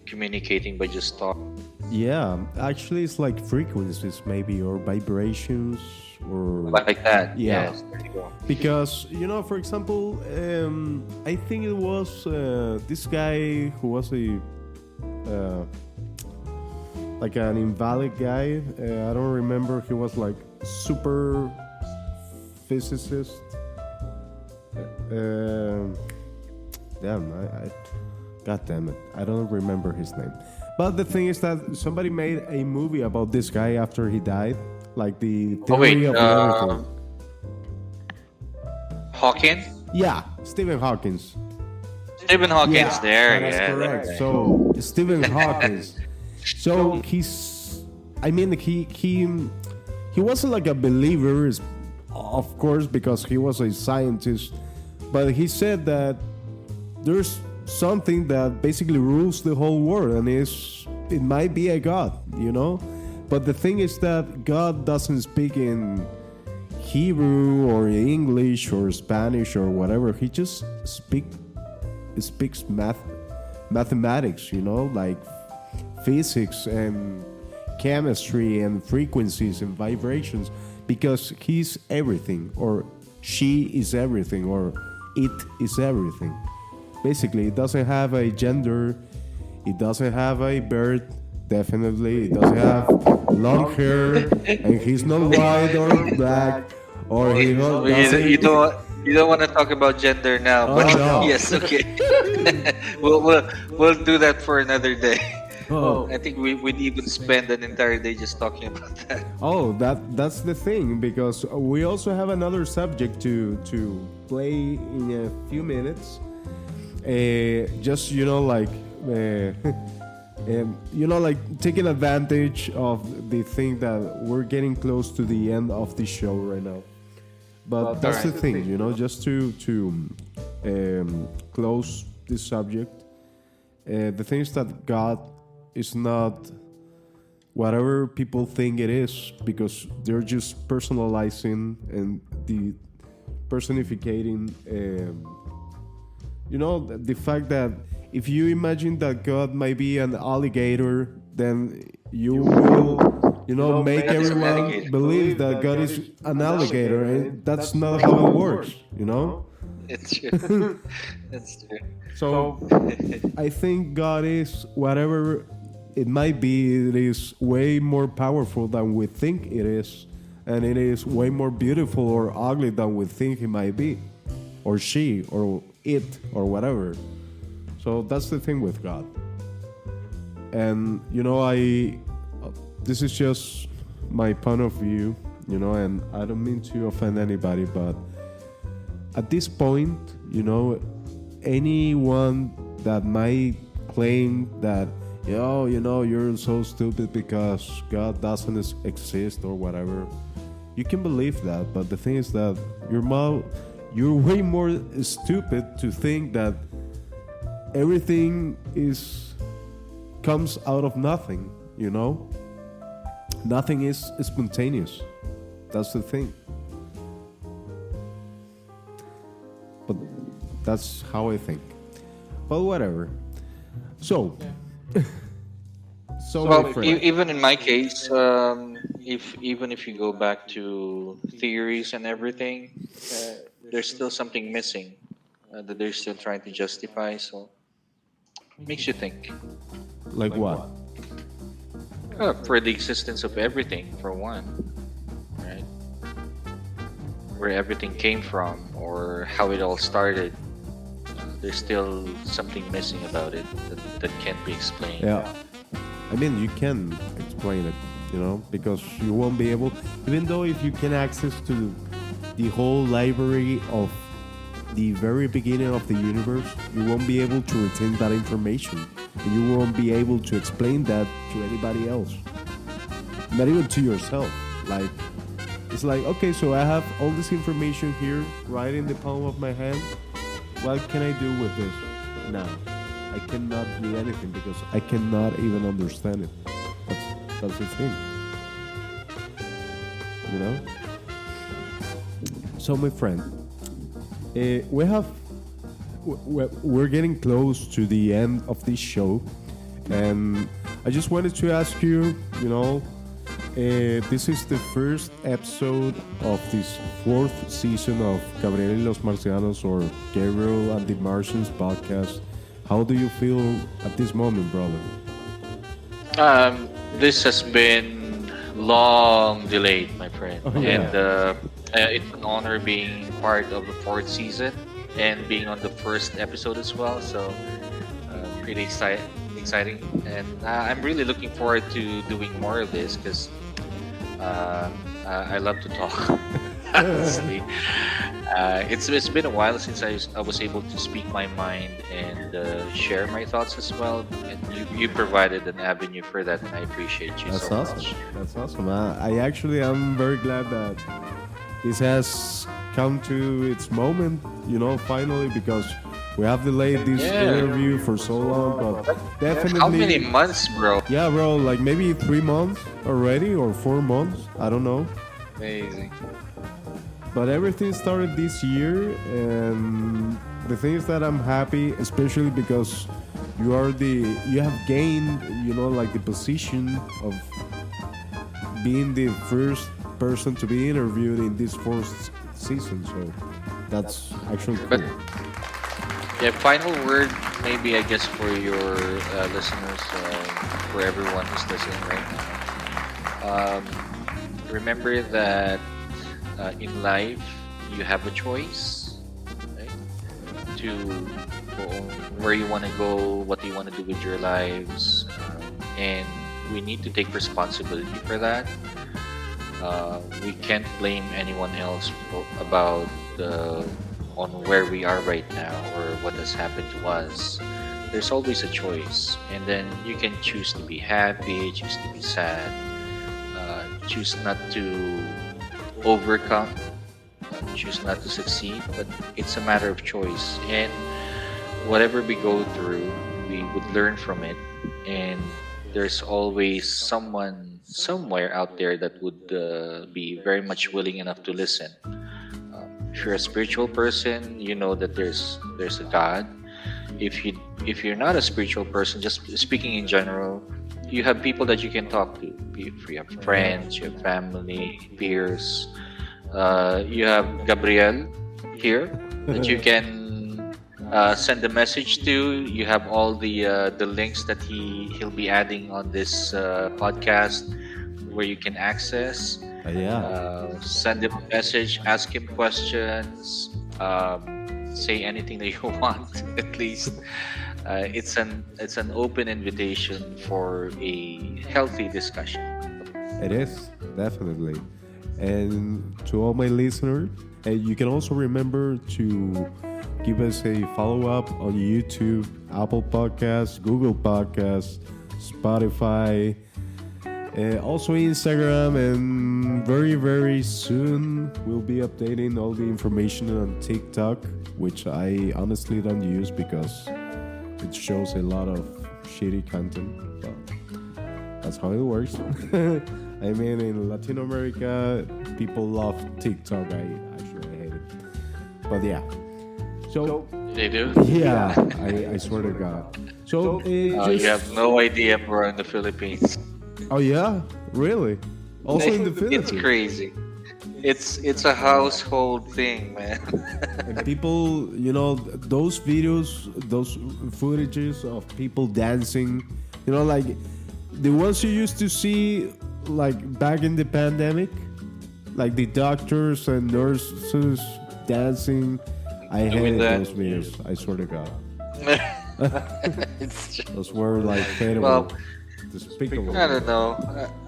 communicating by just talk. Yeah, actually, it's like frequencies, maybe, or vibrations, or Like that. yeah. Yes. There you go. Because for example, I think it was this guy who was a uh, like an invalid guy. I don't remember. He was like super physicist. Damn, God damn it, I don't remember his name. But the thing is that somebody made a movie about this guy after he died, like the Oh theory wait, of everything. Hawkins, Yeah, Stephen Hawkins. Stephen Hawkins. There, that's yeah. correct. there. So Stephen Hawkins. So he's, I mean, he wasn't like a believer, of course, because he was a scientist. But he said that there's something that basically rules the whole world, and it might be a God, you know. But the thing is that God doesn't speak in Hebrew or English or Spanish or whatever. He just speaks mathematics, you know, like physics and chemistry and frequencies and vibrations, because he's everything, or she is everything, or it is everything. Basically, it doesn't have a gender, it doesn't have a birth, definitely, it doesn't have long hair, and he's not white or black, or he doesn't. You don't want to talk about gender now, but no. yes, okay. we'll do that for another day. Oh. I think we'd even spend an entire day just talking about that. Oh, that's the thing, because we also have another subject to play in a few minutes. Just like like taking advantage of the thing that we're getting close to the end of the show right now. But that's the thing, just to close this subject. The thing is that God is not whatever people think it is, because they're just personalizing and the personificating. The fact that if you imagine that God might be an alligator, then you will, make God is an everyone alligator. believe that God is an alligator, and that's not how it works. It's true. That's true. So I think God is whatever it might be. It is way more powerful than we think it is, and it is way more beautiful or ugly than we think it might be, or she, or it, or whatever. So that's the thing with God. And this is just my point of view, and I don't mean to offend anybody, but at this point, anyone that might claim that, you're so stupid because God doesn't exist or whatever, you can believe that. But the thing is that you're way more stupid to think that everything comes out of nothing. Nothing is spontaneous. That's the thing. But that's how I think. But whatever. So So, my Well, friend. even in my case, if even if you go back to theories and everything, there's still something missing that they're still trying to justify. So makes you think. Like what? For the existence of everything, for one, right? Where everything came from or how it all started. There's still something missing about it that can't be explained. Yeah. I mean, you can explain it, because you won't be able, even though if you can access to the whole library of the very beginning of the universe, you won't be able to retain that information. And you won't be able to explain that to anybody else. Not even to yourself. Like, it's like, okay, so I have all this information here right in the palm of my hand. What can I do with this? Now, I cannot do anything because I cannot even understand it. That's the thing. You know? So, my friend, we're getting close to the end of this show, and I just wanted to ask you, this is the first episode of this fourth season of Gabriel y los Marcianos, or Gabriel and the Martians podcast. How do you feel at this moment, brother? This has been long delayed, my friend, Oh, yeah. and it's an honor being part of the fourth season and being on the first episode as well. So pretty exciting, and I'm really looking forward to doing more of this because I love to talk. Honestly, it's been a while since I was able to speak my mind and share my thoughts as well. And you provided an avenue for that, and I appreciate you That's so awesome. much. That's awesome. I actually am very glad that this has come to its moment, finally, because we have delayed this Yeah. interview for so long, but definitely. How many months, bro? Yeah, bro, like maybe 3 months already or 4 months. I don't know. Amazing. But everything started this year, and the thing is that I'm happy, especially because you have gained, like the position of being the first person to be interviewed in this fourth season. So that's actually cool. But yeah, final word, maybe I guess for your listeners, for everyone who's listening right now. Remember that in life you have a choice, right? To go where you want to go, what you want to do with your lives, and we need to take responsibility for that. We can't blame anyone else about on where we are right now or what has happened to us. There's always a choice, and then you can choose to be happy, choose to be sad, choose not to overcome, choose not to succeed. But it's a matter of choice, and whatever we go through, we would learn from it, and there's always someone somewhere out there that would be very much willing enough to listen. If you're a spiritual person, you know that there's a God. If you're not a spiritual person, just speaking in general, you have people that you can talk to. If you have friends, you have family, peers. You have Gabriel here that you can send a message to. You have all the links that he'll be adding on this podcast where you can access. Yeah. Send him a message, ask him questions, say anything that you want. At least it's an open invitation for a healthy discussion. It is, definitely. And to all my listeners, you can also remember to give us a follow-up on YouTube, Apple Podcasts, Google Podcasts, Spotify, also Instagram, and very, very soon we'll be updating all the information on TikTok, which I honestly don't use because it shows a lot of shitty content, but that's how it works. I mean, in Latin America, people love TikTok. I hate it. But yeah. So They do. Yeah, I swear to God. So You have no idea, bro, in the Philippines. oh yeah, really? Also in the It's Philippines. crazy. It's a household thing, man. And people, those videos, those footages of people dancing, like the ones you used to see like back in the pandemic, like the doctors and nurses dancing. I Doing hated that. those videos. I swear to God, It's just, those were like well, hateable, despicable. I don't know.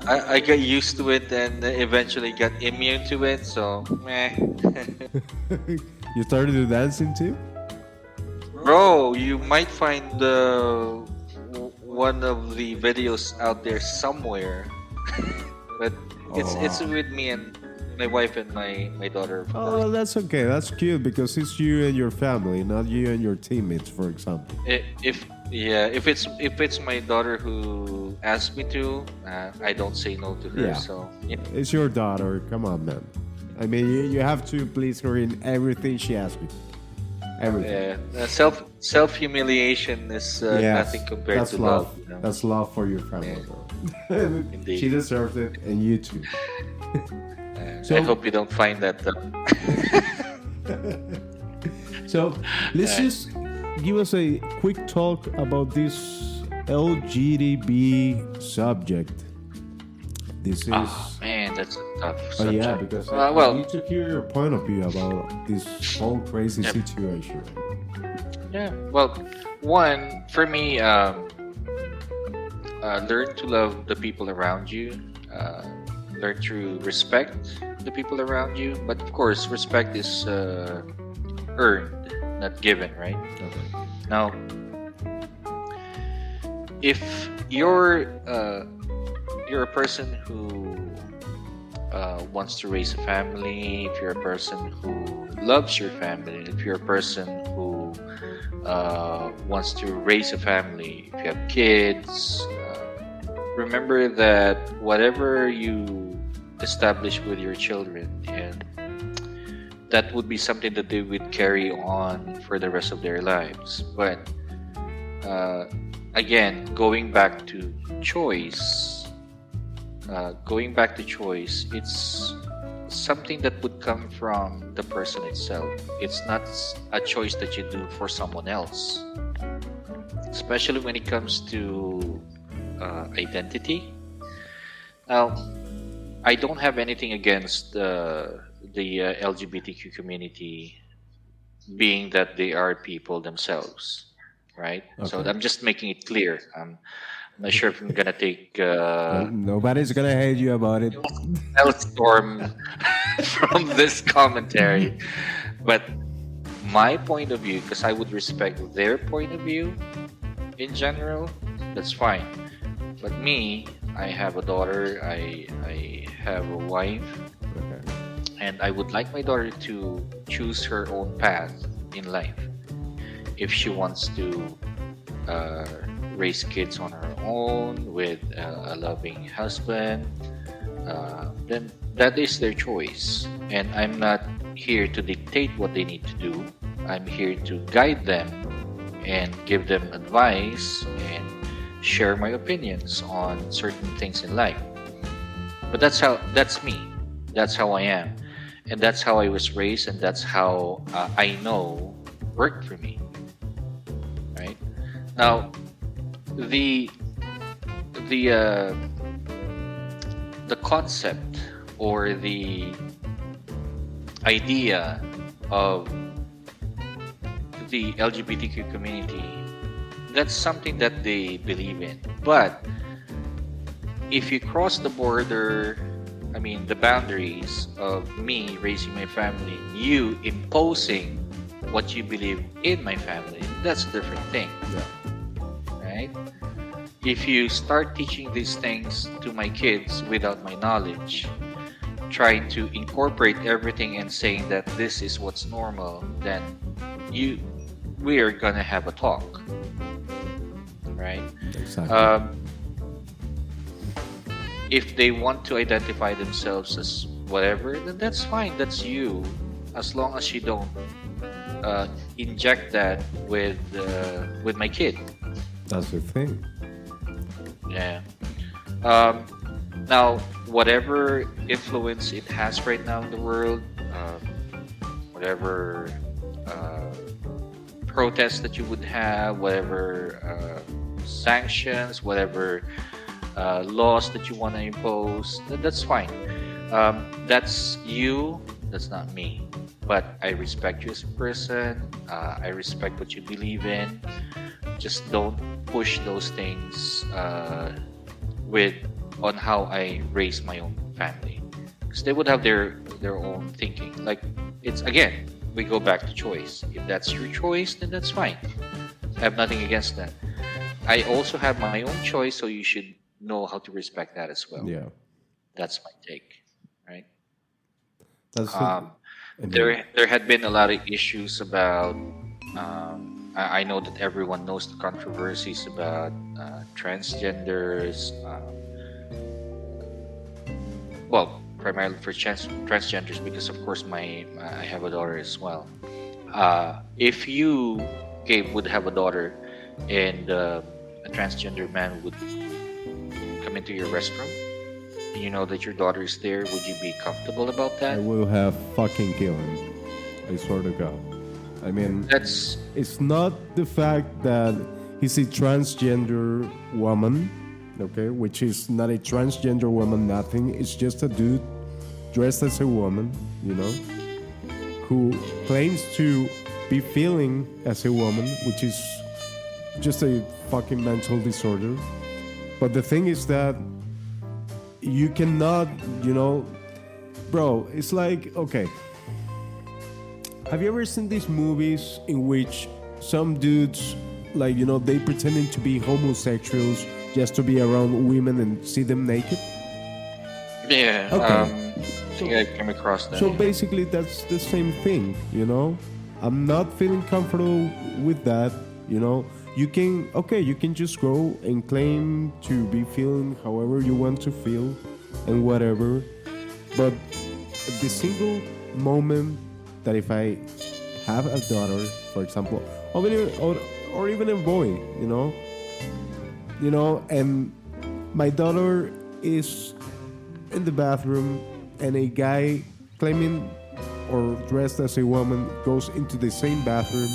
I got used to it and eventually got immune to it. So, meh. You started to dancing too? Bro, you might find one of the videos out there somewhere, but it's wow. with me and my wife and my daughter, of course. Oh, that's okay. That's cute because it's you and your family, not you and your teammates, for example. If it's my daughter who asks me to, I don't say no to her. Yeah. So yeah. It's your daughter. Come on, man. I mean, you have to please her in everything she asks you. Everything. Yeah, self humiliation is nothing compared that's to love. love. You know? That's love for your family, Yeah. bro. Indeed. She deserves it, and you too. I hope you don't find that. So let's just give us a quick talk about this LGBT subject. This is. Oh man, that's a tough Oh subject. yeah, because I well, need to hear your point of view about this whole crazy Yep. situation. yeah. Well, one for me, learn to love the people around you. Learn to respect the people around you. But of course, respect is earned, not given, right? Okay. Now, if you're a person who wants to raise a family, if you're a person who loves your family, if you're a person who wants to raise a family, if you have kids, remember that whatever you establish with your children, and that would be something that they would carry on for the rest of their lives. But again, going back to choice, it's something that would come from the person itself. It's not a choice that you do for someone else, especially when it comes to identity. Now, I don't have anything against the LGBTQ community, being that they are people themselves, right? So Okay. I'm just making it clear. I'm not sure if I'm gonna take Nobody's gonna hate you about it. hellstorm from this commentary, but my point of view, because I would respect their point of view in general, that's fine. But me, I have a daughter, I have a wife, Okay. and I would like my daughter to choose her own path in life. If she wants to raise kids on her own with a loving husband, then that is their choice. And I'm not here to dictate what they need to do. I'm here to guide them and give them advice and share my opinions on certain things in life. But that's me. That's how I am. And that's how I was raised, and that's how I know worked for me. Right? Now, the the uh, the concept or the idea of the LGBTQ community, that's something that they believe in. But if you cross the border, I mean the boundaries of me raising my family, you imposing what you believe in my family, that's a different thing, Yeah. right? If you start teaching these things to my kids without my knowledge, trying to incorporate everything and saying that this is what's normal, then we're gonna have a talk, right? Exactly. If they want to identify themselves as whatever, then that's fine. That's you, as long as you don't inject that with my kid. That's the thing. Yeah. Um, Now, whatever influence it has right now in the world, whatever uh, protests that you would have, whatever sanctions, whatever laws that you want to impose, that's fine. That's you, that's not me. But I respect you as a person. I respect what you believe in. Just don't push those things with on how I raise my own family, because they would have their own thinking. Like, it's again, we go back to choice. If that's your choice, then that's fine. I have nothing against that. I also have my own choice, so you should know how to respect that as well. Yeah, That's my take, right? that's it. Um, I mean, there had been a lot of issues about. I know that everyone knows the controversies about transgenders. Well, primarily for transgenders, because of course I have a daughter as well. If you, Gabe, would have a daughter, and a transgender man would come into your restroom, and you know that your daughter is there, would you be comfortable about I that? will have fucking kill him. I swear to God. I mean, That's it's not the fact that he's a transgender woman, okay, which is not a transgender woman, nothing. It's just a dude dressed as a woman, you know, who claims to be feeling as a woman, which is just a fucking mental disorder. But the thing is that you cannot, you know, bro, it's like, okay, have you ever seen these movies in which some dudes, like, you know, they pretending to be homosexuals just to be around women and see them naked? yeah. Okay. I think I came across that. So basically, that's the same thing, you know? I'm not feeling comfortable with that, you know? You can, okay, you can just go and claim to be feeling however you want to feel and whatever. But the single moment that if I have a daughter, for example, or even a boy, and my daughter is in the bathroom and a guy claiming or dressed as a woman goes into the same bathroom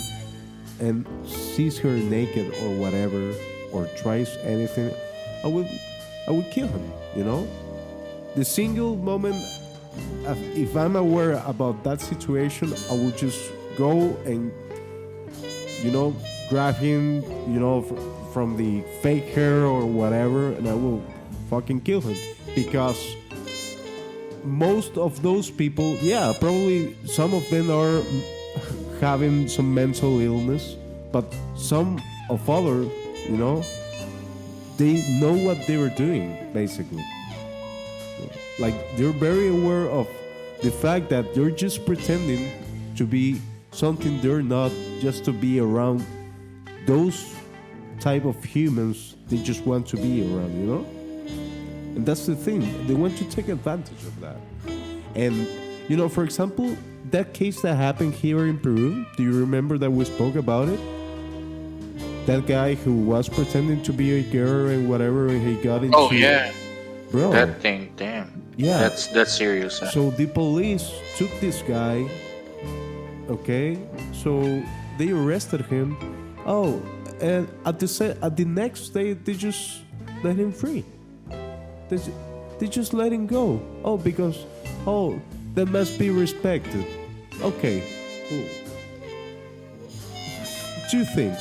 and sees her naked or whatever, or tries anything, I would kill him, you know? The single moment, if I'm aware about that situation, I would just go and, grab him, from the fake hair or whatever, and I will fucking kill him. Because most of those people, yeah, probably some of them are having some mental illness, but some of other, they know what they were doing, basically. Like, they're very aware of the fact that they're just pretending to be something they're not, just to be around those type of humans they just want to be around, And that's the thing. They want to take advantage of that. And, for example, that case that happened here in Peru, do you remember that we spoke about it? That guy who was pretending to be a girl and whatever, and he got into... Oh, yeah. Bro. That thing, damn. Yeah. That's serious. Huh? So the police took this guy, okay? So they arrested him. Oh, and at the next day, they just let him free. They just let him go. Oh, because, that must be respected. Okay, cool. Two things.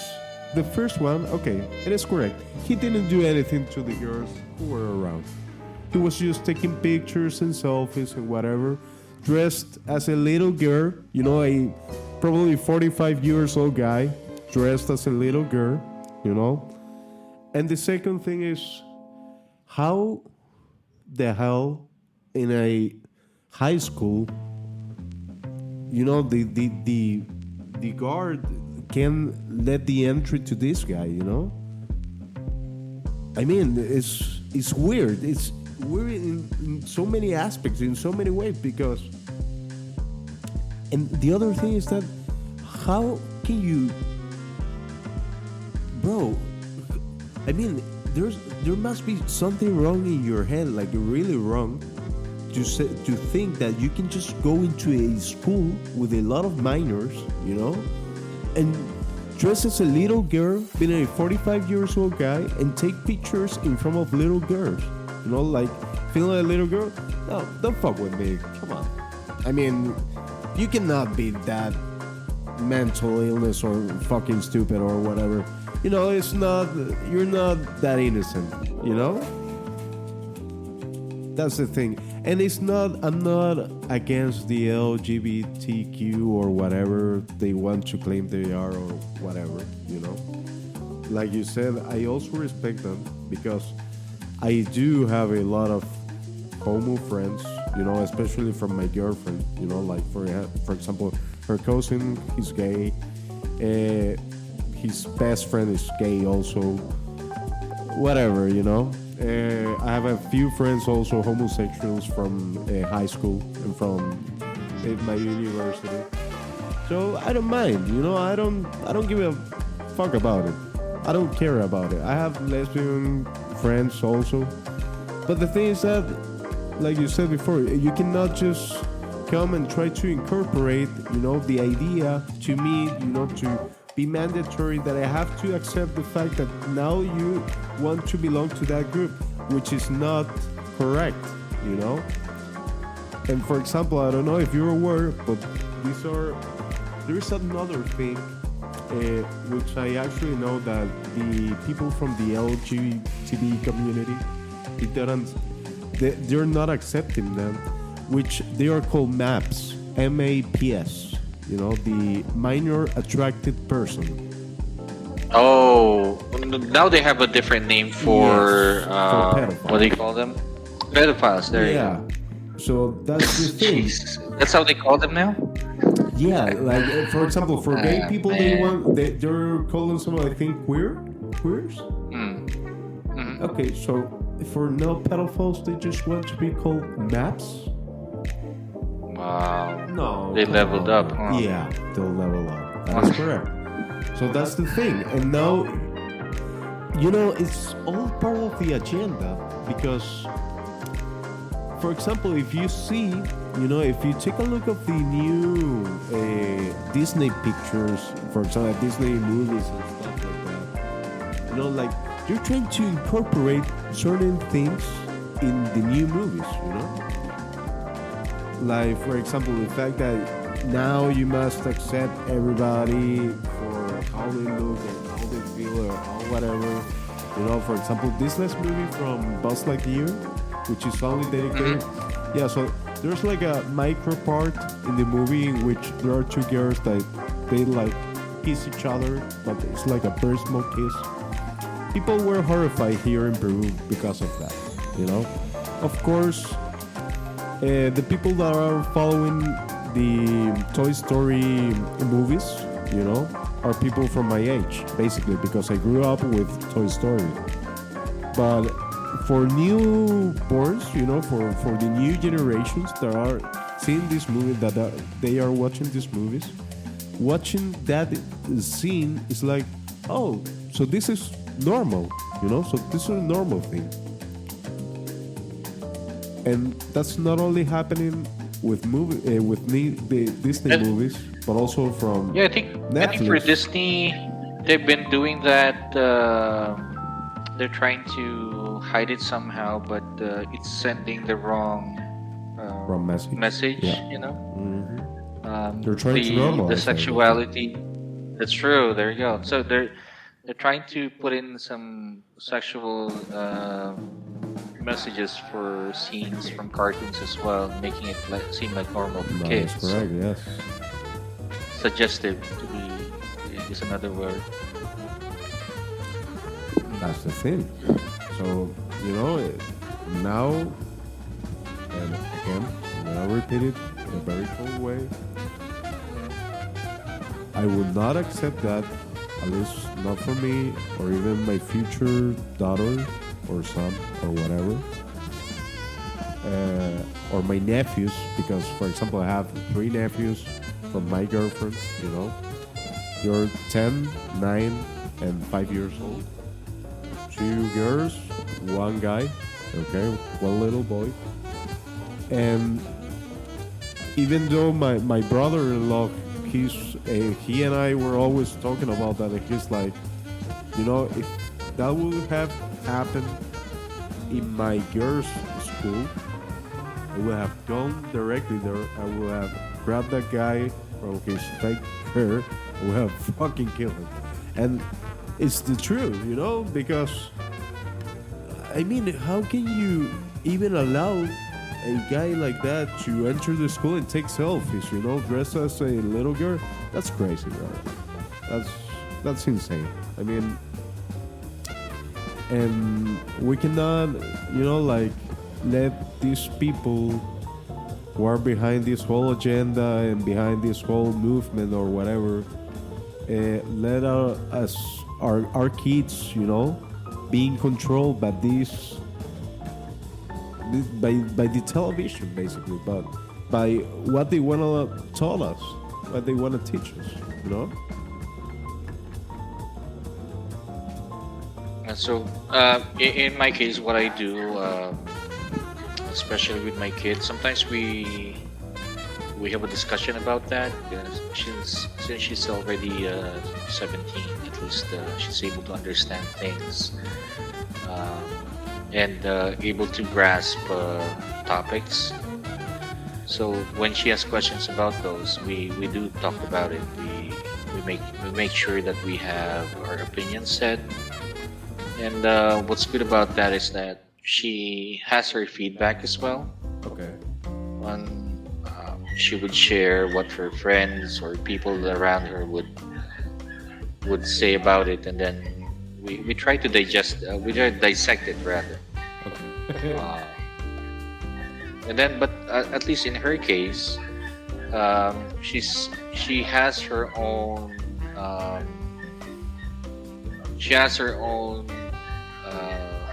The first one, okay, it is correct. He didn't do anything to the girls who were around. He was just taking pictures and selfies and whatever, dressed as a little girl, a probably 45 years old guy, dressed as a little girl, And the second thing is, how the hell in a high school, the guard can let the entry to this guy, I mean, it's weird. It's weird in so many aspects, in so many ways, because... And the other thing is that, how can you, bro? I mean, there must be something wrong in your head, like really wrong, to think that you can just go into a school with a lot of minors, and dress as a little girl, being a 45 years old guy, and take pictures in front of little girls, like feeling like a little girl. No, don't fuck with me. Come on. I mean, you cannot be that mental illness or fucking stupid or whatever. It's not, you're not that innocent, That's the thing. And I'm not against the LGBTQ or whatever they want to claim they are or whatever, Like you said, I also respect them because I do have a lot of homo friends, especially from my girlfriend, like for example, her cousin is gay, his best friend is gay also, whatever, I have a few friends also homosexuals from high school and from my university, so I don't mind, I don't give a fuck about it. I don't care about it. I have lesbian friends also, but the thing is that, like you said before, you cannot just come and try to incorporate, the idea to me, to be mandatory that I have to accept the fact that now you want to belong to that group, which is not correct, And for example, I don't know if you're aware, but there is another thing, which I actually know that the people from the LGBT community, they're not accepting them, which they are called MAPS, MAPS. The minor attracted person. Oh, now they have a different name for, pedophiles. what do you call them? Pedophiles. There you go. So that's the thing. Jeez. That's how they call them now? Yeah, like for example, for gay people, they're calling someone, I think, queers. Mm-hmm. Okay, so for no pedophiles, they just want to be called MAPS. Wow. No. They leveled up, huh? Yeah, they'll level up. That is correct. So that's the thing. And now, it's all part of the agenda because, for example, if you see, if you take a look at the new Disney pictures, for example, Disney movies and stuff like that, like you're trying to incorporate certain things in the new movies, Like, for example, the fact that now you must accept everybody for how they look and how they feel or how whatever. For example, this last movie from Buzz Lightyear, which is only dedicated. Yeah, so there's like a micro part in the movie in which there are two girls that they like kiss each other, but it's like a personal kiss. People were horrified here in Peru because of that, Of course, the people that are following the Toy Story movies, are people from my age, basically, because I grew up with Toy Story. But for newborns, for the new generations that are seeing this movie, that they are watching these movies, watching that scene is like, oh, so this is normal, so this is a normal thing. And that's not only happening with the Disney movies, but also from I think for Disney, they've been doing that. They're trying to hide it somehow, but it's sending the wrong message. Yeah. Mm-hmm. They're trying to normalize the sexuality. That's true. There you go. So they're trying to put in some sexual messages for scenes from cartoons as well, making it seem like normal for kids. That's correct. Yes. Suggestive to be is another word. That's the thing. So now, and again, I'll repeat it in a very cold way. I will not accept that, at least not for me or even my future daughter or son or whatever, or my nephews, because for example I have 3 nephews from my girlfriend, You're 10, 9, and 5 years old. Two girls, one guy, okay, one little boy. And even though my brother-in-law, he and I were always talking about that, and he's like, if that would have happened in my girls' school, I would have gone directly there. I would have grabbed that guy from his fake hair. I would have fucking killed him. And it's the truth, because I mean, how can you even allow a guy like that to enter the school and take selfies, dressed as a little girl? That's crazy, bro. That's insane. I mean, and we cannot, let these people who are behind this whole agenda and behind this whole movement or whatever, let our kids, being controlled by this, by the television, basically, but by what they want to tell us, what they want to teach us, And so, in my case, what I do, especially with my kids, sometimes we have a discussion about that. Since she's already 17, at least she's able to understand things and able to grasp topics. So when she has questions about those, we do talk about it. We make sure that we have our opinions said. And what's good about that is that she has her feedback as well. Okay. She would share what her friends or people around her would say about it, and then we try to dissect it rather. Okay. And then, but at least in her case, she has her own. She has her own.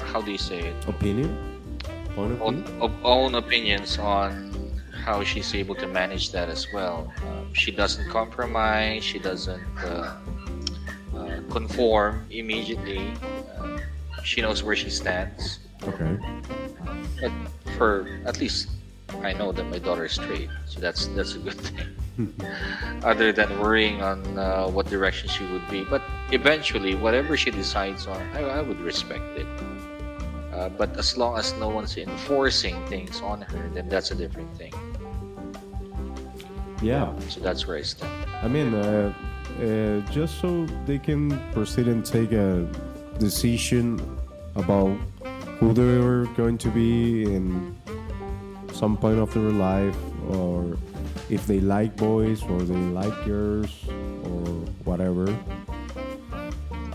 How do you say it? Opinion? Point of view? Own opinions on how she's able to manage that as well. She doesn't compromise. She doesn't conform immediately. She knows where she stands. Okay. But for at least, I know that my daughter is straight, so that's a good thing. Other than worrying on what direction she would be, but eventually, whatever she decides on, I would respect it. But as long as no one's enforcing things on her, then that's a different thing. Yeah. So that's where I stand. I mean, just so they can proceed and take a decision about who they're going to be in some point of their life, or if they like boys or they like girls or whatever.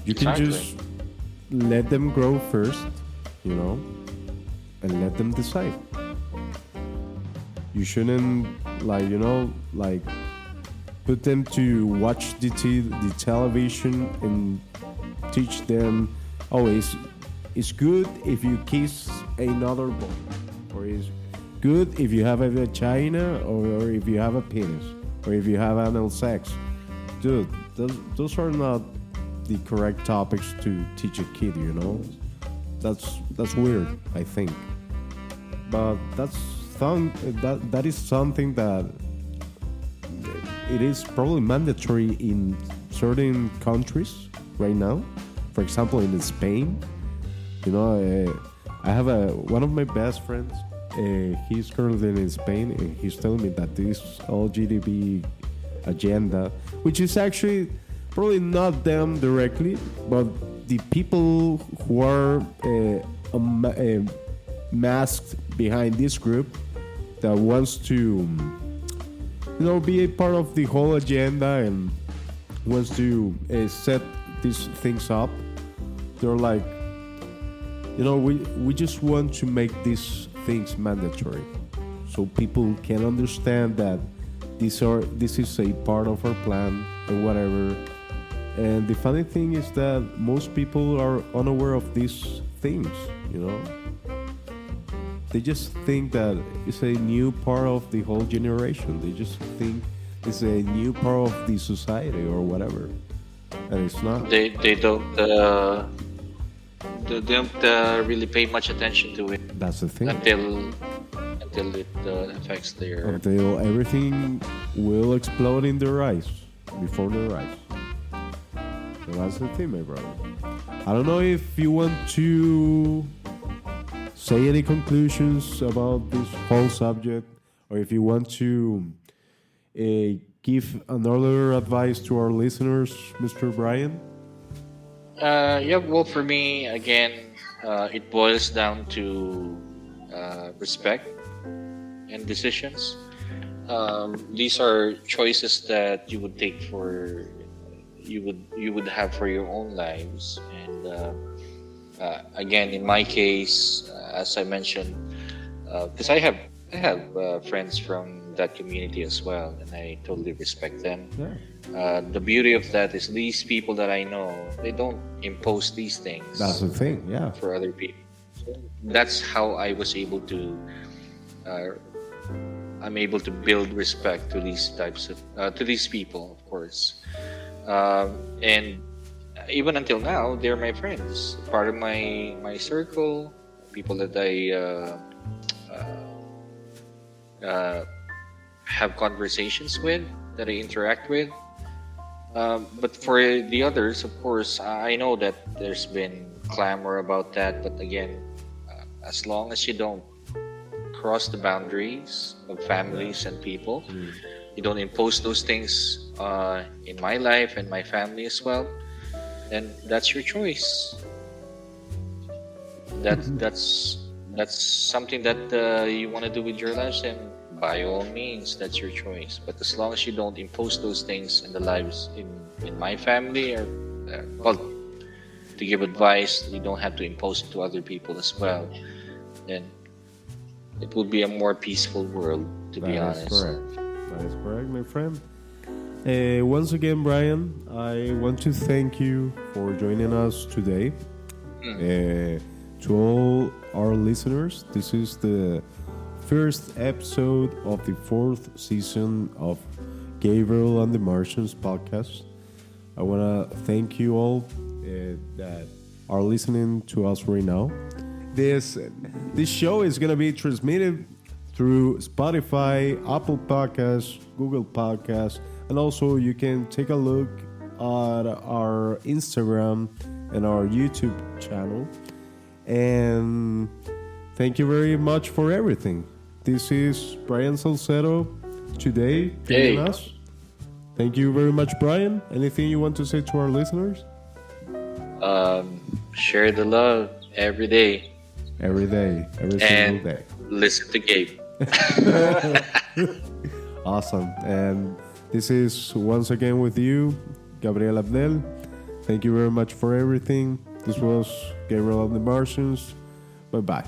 You can Exactly. just let them grow first, and let them decide. You shouldn't, put them to watch the television and teach them, oh, it's good if you kiss another boy, or it's good if you have a vagina, or if you have a penis, or if you have anal sex. Dude, those are not the correct topics to teach a kid, That's weird, I think. But that is something that it is probably mandatory in certain countries right now. For example, in Spain, I have one of my best friends. He's currently in Spain, and he's telling me that this LGBT agenda, which is actually probably not them directly, but the people who are masked behind this group that wants to, be a part of the whole agenda and wants to set these things up. They're like, we just want to make these things mandatory, so people can understand that this is a part of our plan and whatever. And the funny thing is that most people are unaware of these things, They just think that it's a new part of the whole generation. They just think is a new part of the society or whatever, and it's not. They don't really pay much attention to it That's the thing. until it affects their. Until everything will explode in their eyes, before their eyes. So that's the thing, my brother. I don't know if you want to say any conclusions about this whole subject, or if you want to give another advice to our listeners, Mr. Brian. Yeah, well, for me, again, it boils down to respect and decisions. These are choices that you would take for you would have for your own lives. And again, in my case, as I mentioned, because I have friends from that community as well, and I totally respect them. Yeah. The beauty of that is these people that I know, they don't impose these things That's the thing, yeah. for other people. So that's how I was able to. I'm able to build respect to these types of to these people, of course, and even until now, they're my friends, part of my circle, people that I have conversations with, that I interact with. But for the others, of course, I know that there's been clamor about that. But again, as long as you don't cross the boundaries of families and people, you don't impose those things in my life and my family as well, then that's your choice. That's something that you want to do with your lives, and by all means, that's your choice. But as long as you don't impose those things in the lives in my family, or well, to give advice, you don't have to impose it to other people as well. Then it would be a more peaceful world, to be honest. That is correct, my friend. Once again, Brian, I want to thank you for joining us today. To all our listeners, this is the first episode of the fourth season of Gabriel and the Marcianos podcast. I want to thank you all that are listening to us right now. This show is going to be transmitted through Spotify, Apple Podcasts, Google Podcasts, and also you can take a look at our Instagram and our YouTube channel. And thank you very much for everything. This is Brian Salcedo today joining us. Thank you very much, Brian. Anything you want to say to our listeners? Share the love every day. Every day, every And single day. listen to Gabe. Awesome. And this is once again with you, Gabriel Abdel. Thank you very much for everything. This was Gabriel of the Martians. Bye-bye.